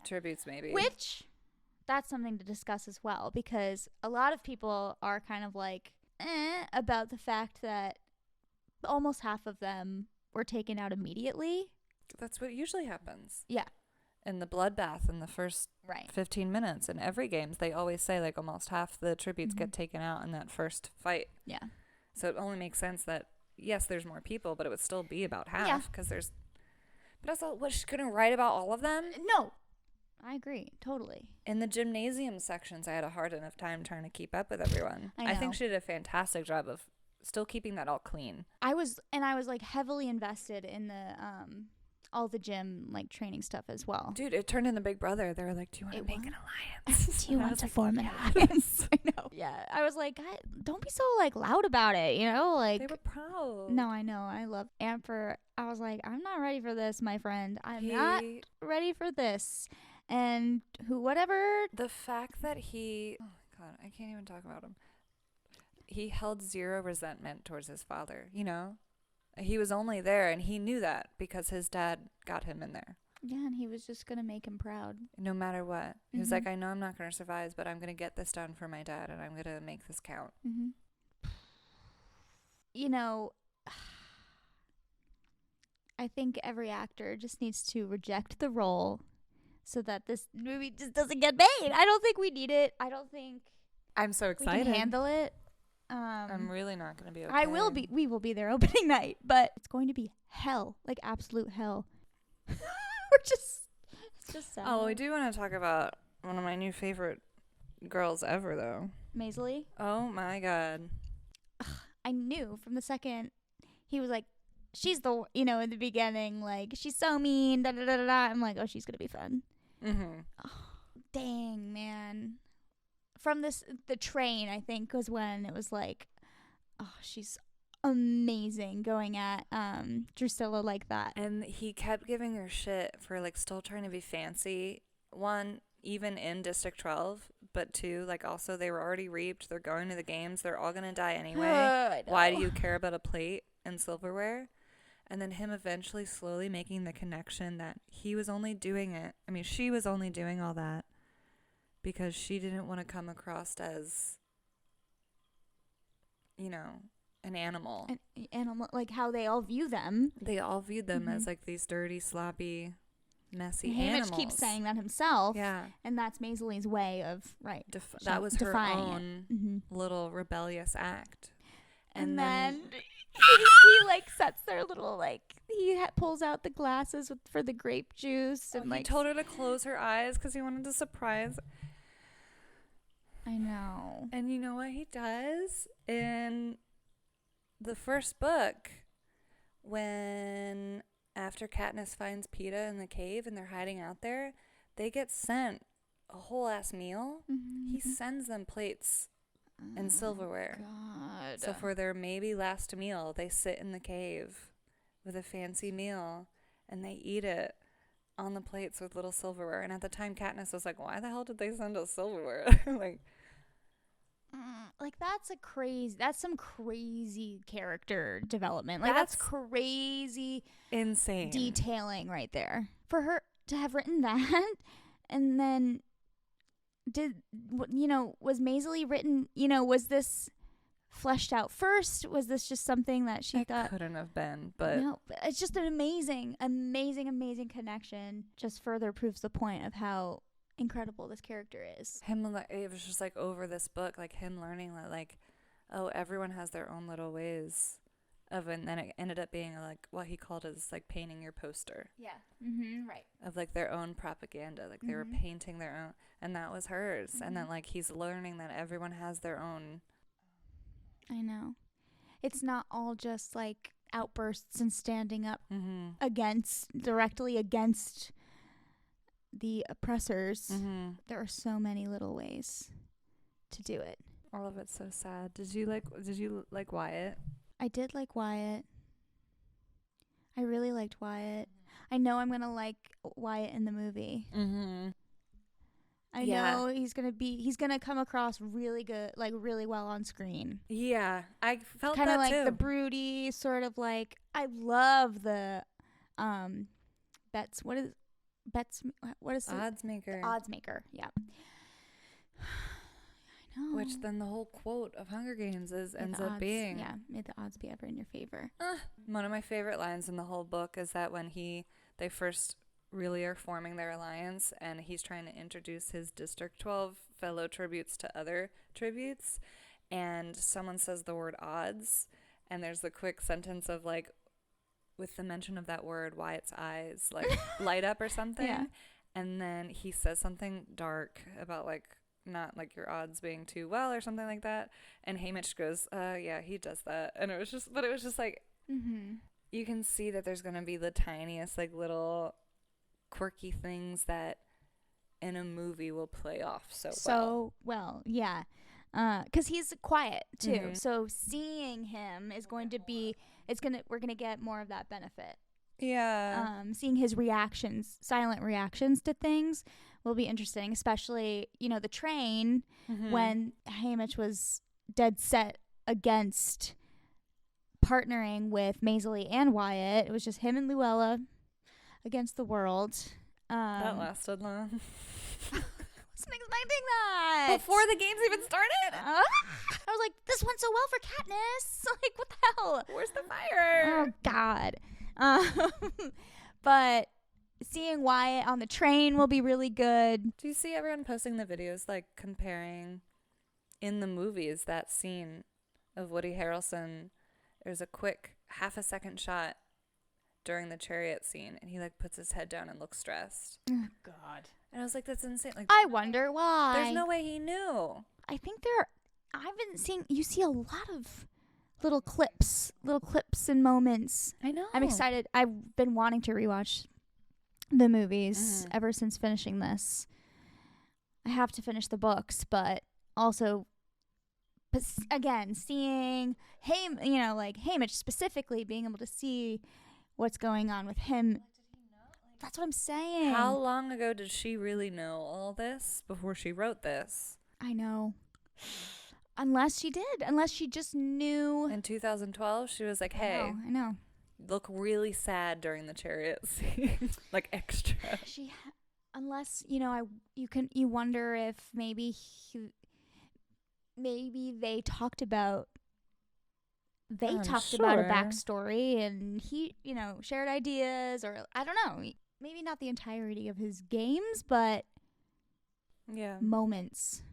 Speaker 2: tributes, maybe.
Speaker 1: Which, that's something to discuss as well, because a lot of people are kind of like, about the fact that almost half of them were taken out immediately.
Speaker 2: That's what usually happens.
Speaker 1: Yeah.
Speaker 2: In the bloodbath in the first 15 minutes. In every games, they always say like almost half the tributes get taken out in that first fight.
Speaker 1: Yeah.
Speaker 2: So it only makes sense that, yes, there's more people, but it would still be about half because there's... But also, was she going to write about all of them?
Speaker 1: No. I agree. Totally.
Speaker 2: In the gymnasium sections, I had a hard enough time trying to keep up with everyone.
Speaker 1: I
Speaker 2: think she did a fantastic job of still keeping that all clean.
Speaker 1: I was like heavily invested in the... all the gym like training stuff as well.
Speaker 2: Dude, it turned into Big Brother. They were like, do you want to make an alliance?
Speaker 1: Do you want to form an alliance? I know. Yeah. I was like, God, don't be so like loud about it, you know? Like,
Speaker 2: they were proud.
Speaker 1: No, I know. I love Amber. I was like, I'm not ready for this, my friend. I'm not ready for this. And whatever.
Speaker 2: The fact that oh God, I can't even talk about him. He held zero resentment towards his father, you know? He was only there, and he knew that because his dad got him in there.
Speaker 1: Yeah, and he was just going to make him proud.
Speaker 2: No matter what. He was like, I know I'm not going to survive, but I'm going to get this done for my dad, and I'm going to make this count.
Speaker 1: Mm-hmm. You know, I think every actor just needs to reject the role so that this movie just doesn't get made. I don't think we need it. I don't think
Speaker 2: I'm so excited.
Speaker 1: We can handle it.
Speaker 2: I'm really not going to be okay.
Speaker 1: We will be there opening night, but it's going to be hell, like absolute hell. It's just sad.
Speaker 2: Oh, we do want to talk about one of my new favorite girls ever, though.
Speaker 1: Maisley?
Speaker 2: Oh my God.
Speaker 1: I knew from the second he was like, she's the, in the beginning, like, she's so mean, da da da da da. I'm like, oh, she's going to be fun.
Speaker 2: Mm-hmm.
Speaker 1: Oh, dang, man. From the train, I think, was when it was like, oh, she's amazing going at Drusilla like that.
Speaker 2: And he kept giving her shit for like still trying to be fancy. One, even in District 12, but two, like also they were already reaped. They're going to the games. They're all going to die anyway. Why do you care about a plate and silverware? And then him eventually slowly making the connection that he was only doing it. I mean, she was only doing all that because she didn't want to come across as, an animal.
Speaker 1: An animal, like how they all view them.
Speaker 2: They all viewed them as like these dirty, sloppy, messy animals.
Speaker 1: Haymitch keeps saying that himself.
Speaker 2: Yeah.
Speaker 1: And that's Maisley's way of,
Speaker 2: that was her own little rebellious act.
Speaker 1: And then he like sets their little he pulls out the glasses for the grape juice and
Speaker 2: he told her to close her eyes because he wanted to surprise.
Speaker 1: I know.
Speaker 2: And you know what he does in the first book? when after Katniss finds Peeta in the cave and they're hiding out there, they get sent a whole ass meal. He sends them plates and silverware.
Speaker 1: God.
Speaker 2: So for their maybe last meal, they sit in the cave with a fancy meal and they eat it on the plates with little silverware. And at the time, Katniss was like, why the hell did they send us silverware?
Speaker 1: That's some crazy character development. Like, that's crazy
Speaker 2: insane
Speaker 1: detailing right there. For her to have written that, and then was Maisie written, was this fleshed out first? Was this just something that she thought?
Speaker 2: Couldn't have been, but
Speaker 1: no, it's just an amazing connection. Just further proves the point of how incredible this character is.
Speaker 2: It was just like over this book, like him learning that like, oh, everyone has their own little ways of, and then it ended up being like what he called as like painting your poster.
Speaker 1: Yeah. Right.
Speaker 2: Of like their own propaganda, like they were painting their own, and that was hers. And then like he's learning that everyone has their own.
Speaker 1: I know. It's not all just like outbursts and standing up directly against the oppressors. There are so many little ways to do it.
Speaker 2: All of it's so sad. Did you like Wyatt?
Speaker 1: I did like Wyatt. I really liked Wyatt. I know I'm gonna like Wyatt in the movie. I know he's gonna come across really good, like really well on screen.
Speaker 2: Yeah, I felt
Speaker 1: kind of like
Speaker 2: too.
Speaker 1: The broody sort of like. I love the Bets. What is
Speaker 2: Oddsmaker?
Speaker 1: Oddsmaker. Yeah. I know.
Speaker 2: Which then the whole quote of Hunger Games ends up being,
Speaker 1: may the odds be ever in your favor.
Speaker 2: One of my favorite lines in the whole book is that when they first really are forming their alliance and he's trying to introduce his District 12 fellow tributes to other tributes, and someone says the word odds, and there's the quick sentence of like, with the mention of that word, Wyatt's eyes like light up or something.
Speaker 1: Yeah.
Speaker 2: And then he says something dark about like not like your odds being too well or something like that. And Haymitch goes, yeah, he does that. And it was just like, you can see that there's going to be the tiniest like little quirky things that in a movie will play off so well.
Speaker 1: Yeah. Because he's quiet too. So seeing him is going to be, we're going to get more of that benefit.
Speaker 2: Yeah.
Speaker 1: Seeing his silent reactions to things will be interesting, especially, the train when Haymitch was dead set against partnering with Maisie and Wyatt. It was just him and Luella against the world.
Speaker 2: That lasted long.
Speaker 1: Wasn't expecting that.
Speaker 2: Before the games even started?
Speaker 1: I was like, this went so well for Katniss. Like, what the hell?
Speaker 2: Where's the fire?
Speaker 1: Oh, God. But seeing Wyatt on the train will be really good.
Speaker 2: Do you see everyone posting the videos, like, comparing in the movies that scene of Woody Harrelson? There's a quick half-a-second shot during the chariot scene, and he, like, puts his head down and looks stressed.
Speaker 1: Oh, God.
Speaker 2: And I was like, that's insane. Like,
Speaker 1: I wonder why.
Speaker 2: There's no way he knew.
Speaker 1: I think you see a lot of little clips and moments.
Speaker 2: I know.
Speaker 1: I'm excited. I've been wanting to rewatch the movies ever since finishing this. I have to finish the books, but also, again, seeing Haymitch specifically, being able to see what's going on with him. That's what I'm saying.
Speaker 2: How long ago did she really know all this before she wrote this?
Speaker 1: I know. Unless she did. Unless she just knew.
Speaker 2: In 2012, she was like, hey.
Speaker 1: I know.
Speaker 2: Look really sad during the chariot scene. Like, extra.
Speaker 1: Unless, you wonder if maybe they talked about a backstory and he, shared ideas, or I don't know. Maybe not the entirety of his games, but moments.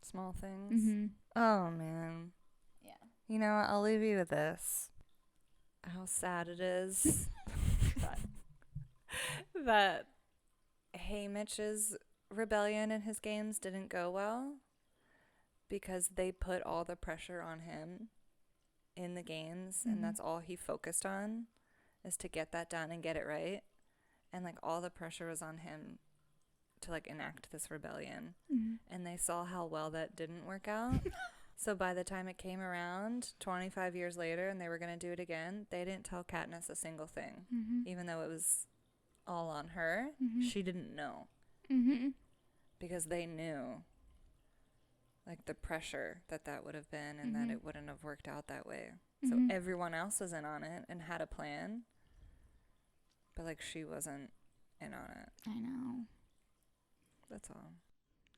Speaker 2: Small things. Oh, man. Yeah. I'll leave you with this. How sad it is that Haymitch's rebellion in his games didn't go well because they put all the pressure on him in the games, and that's all he focused on. is to get that done and get it right. And, like, all the pressure was on him to, like, enact this rebellion.
Speaker 1: Mm-hmm.
Speaker 2: And they saw how well that didn't work out. So by the time it came around 25 years later and they were going to do it again, they didn't tell Katniss a single thing.
Speaker 1: Mm-hmm.
Speaker 2: Even though it was all on her,
Speaker 1: Mm-hmm.
Speaker 2: she didn't know.
Speaker 1: Mm-hmm.
Speaker 2: Because they knew, like, the pressure that would have been and
Speaker 1: Mm-hmm.
Speaker 2: that it wouldn't have worked out that way.
Speaker 1: Mm-hmm.
Speaker 2: So everyone else was in on it and had a plan. But, like, she wasn't in on it.
Speaker 1: I know.
Speaker 2: That's all.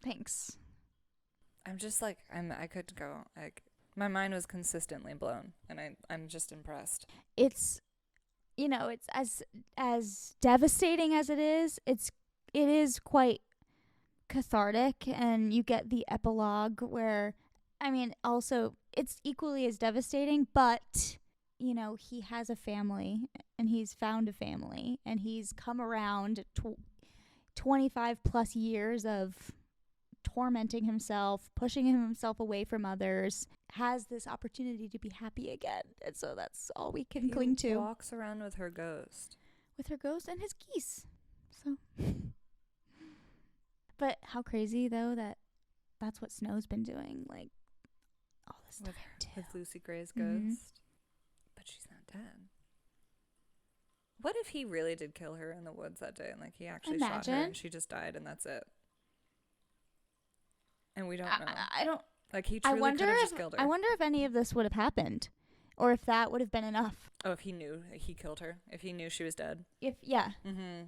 Speaker 1: Thanks.
Speaker 2: I'm just, like, I could go, like, my mind was consistently blown. And I'm just impressed.
Speaker 1: It's, it's as devastating as it is quite cathartic, and you get the epilogue where, I mean, also it's equally as devastating, but he has a family and he's found a family and he's come around 25 plus years of tormenting himself, pushing himself away from others, has this opportunity to be happy again. And so that's all we can cling to.
Speaker 2: He walks around with her ghost.
Speaker 1: With her ghost and his geese. So but how crazy, though, that's what Snow's been doing, like, all this time,
Speaker 2: with Lucy Gray's
Speaker 1: Mm-hmm.
Speaker 2: ghost. But she's not dead. What if he really did kill her in the woods that day and, like, he actually shot her and she just died and that's it? And we don't know.
Speaker 1: I don't...
Speaker 2: Like, he truly could have just killed her.
Speaker 1: I wonder if any of this would have happened, or if that would have been enough.
Speaker 2: Oh, if he knew he killed her? If he knew she was dead?
Speaker 1: Yeah.
Speaker 2: Mm-hmm.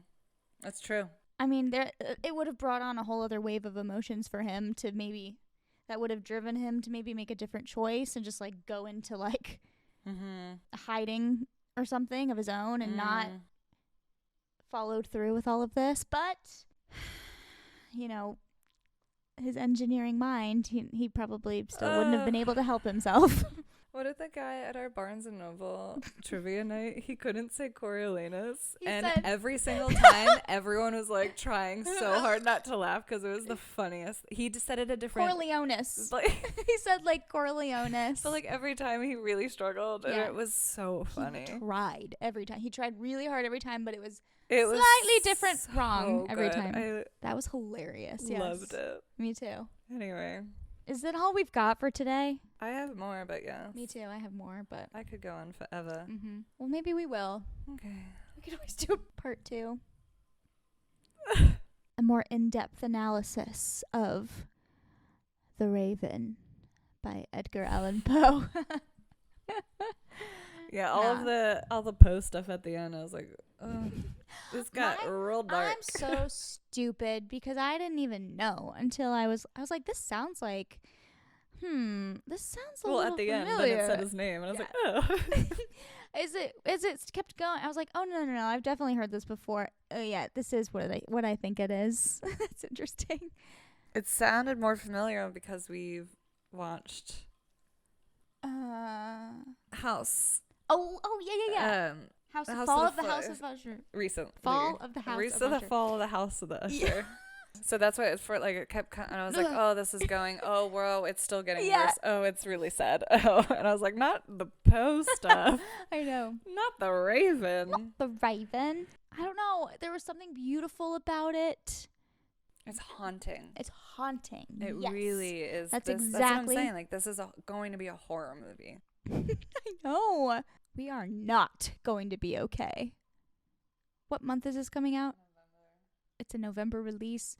Speaker 2: That's true.
Speaker 1: I mean, it would have brought on a whole other wave of emotions for him to maybe... That would have driven him to maybe make a different choice and just, like, go into, like, hiding or something of his own and not followed through with all of this. But, his engineering mind, he probably still wouldn't have been able to help himself.
Speaker 2: What if the guy at our Barnes & Noble trivia night, he couldn't say Coriolanus? And
Speaker 1: said-
Speaker 2: every single time, everyone was, like, trying so hard not to laugh because it was the funniest. He just said it a different...
Speaker 1: Corleones.
Speaker 2: Like,
Speaker 1: He said, like, Corleones.
Speaker 2: so, like, every time he really struggled, and it was so funny.
Speaker 1: He tried every time. He tried really hard every time, but it was
Speaker 2: was
Speaker 1: slightly different
Speaker 2: so
Speaker 1: wrong every
Speaker 2: good.
Speaker 1: time. That was hilarious. Yes.
Speaker 2: Loved it.
Speaker 1: Me too.
Speaker 2: Anyway,
Speaker 1: Is that all we've got for today?
Speaker 2: I have more, but yeah.
Speaker 1: Me too. I have more, but...
Speaker 2: I could go on forever.
Speaker 1: Mm-hmm. Well, maybe we will.
Speaker 2: Okay.
Speaker 1: We could always do a part 2. A more in-depth analysis of The Raven by Edgar Allan Poe.
Speaker 2: Yeah, all the Poe stuff at the end, I was like, oh, this got real dark.
Speaker 1: I'm so stupid because I didn't even know until I was like, this sounds like, this sounds a little
Speaker 2: at the
Speaker 1: familiar.
Speaker 2: end, then it said his name, and I was like, oh.
Speaker 1: Is it kept going? I was like, oh no, I've definitely heard this before. Oh yeah, this is what I think it is. That's interesting.
Speaker 2: It sounded more familiar because we've watched House.
Speaker 1: Oh yeah. Fall of the House of Usher.
Speaker 2: Recently.
Speaker 1: Fall of the House of Usher.
Speaker 2: Fall of the House of the Usher.
Speaker 1: Yeah.
Speaker 2: So that's why it kept, and I was like, oh, this is going, oh, whoa, it's still getting worse. Oh, it's really sad. Oh, and I was like, not the Poe stuff.
Speaker 1: I know.
Speaker 2: Not the Raven.
Speaker 1: Not the Raven. I don't know. There was something beautiful about it.
Speaker 2: It's haunting.
Speaker 1: It's haunting.
Speaker 2: It
Speaker 1: yes.
Speaker 2: really is.
Speaker 1: That's
Speaker 2: That's what I'm saying. Like, this is going to be a horror movie.
Speaker 1: I know. We are not going to be okay. What month is this coming out? It's a November release.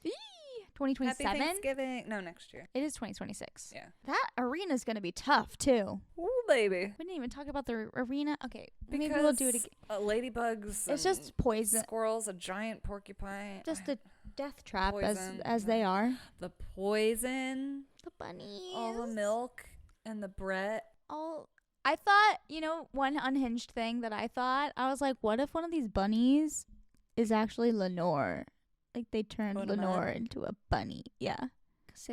Speaker 1: 2027?
Speaker 2: Happy Thanksgiving. No, next year.
Speaker 1: It is 2026.
Speaker 2: Yeah.
Speaker 1: That arena's going to be tough, too.
Speaker 2: Ooh, baby.
Speaker 1: We didn't even talk about the arena. Okay,
Speaker 2: because
Speaker 1: maybe we'll do it again.
Speaker 2: Ladybugs.
Speaker 1: It's just poison.
Speaker 2: Squirrels, a giant porcupine.
Speaker 1: Just a death trap
Speaker 2: poison,
Speaker 1: as they are.
Speaker 2: The poison.
Speaker 1: The bunnies.
Speaker 2: All the milk and the Brett.
Speaker 1: I thought, one unhinged thing that I was like, what if one of these bunnies is actually Lenore? Like, they turned Lenore into a bunny. Yeah. Because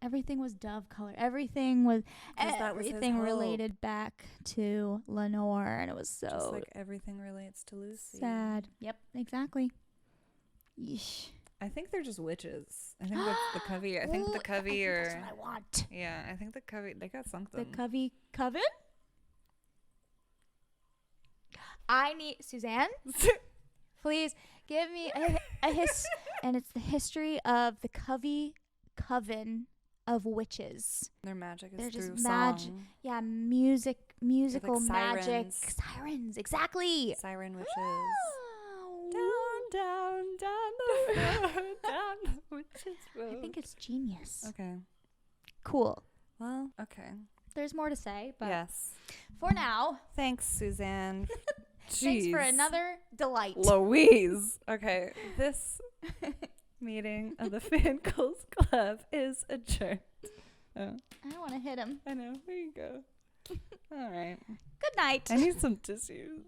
Speaker 1: everything was dove color. Everything was related back to Lenore. And it was so
Speaker 2: just like everything relates to Lucy.
Speaker 1: sad. Yep, exactly. Yeesh.
Speaker 2: I think they're just witches. I think that's the Covey. I think the Covey are...
Speaker 1: That's what I want.
Speaker 2: Yeah, I think the Covey... They got something.
Speaker 1: The Covey Coven? I need Suzanne. Please give me and it's the history of the coven of witches.
Speaker 2: Their magic is
Speaker 1: They're just
Speaker 2: through song.
Speaker 1: Yeah, musical
Speaker 2: like
Speaker 1: magic.
Speaker 2: sirens.
Speaker 1: Sirens, exactly.
Speaker 2: Siren witches.
Speaker 1: Wow.
Speaker 2: Down the road, down the witches road.
Speaker 1: I think it's genius.
Speaker 2: Okay.
Speaker 1: Cool.
Speaker 2: Well, okay.
Speaker 1: There's more to say, but
Speaker 2: yes.
Speaker 1: for now,
Speaker 2: Thanks, Suzanne.
Speaker 1: thanks for another delight.
Speaker 2: Louise. Okay, this meeting of the Fan Ghouls Club is adjourned. Oh,
Speaker 1: I don't want to hit him.
Speaker 2: I know. There you go. All right.
Speaker 1: Good night.
Speaker 2: I need some tissues.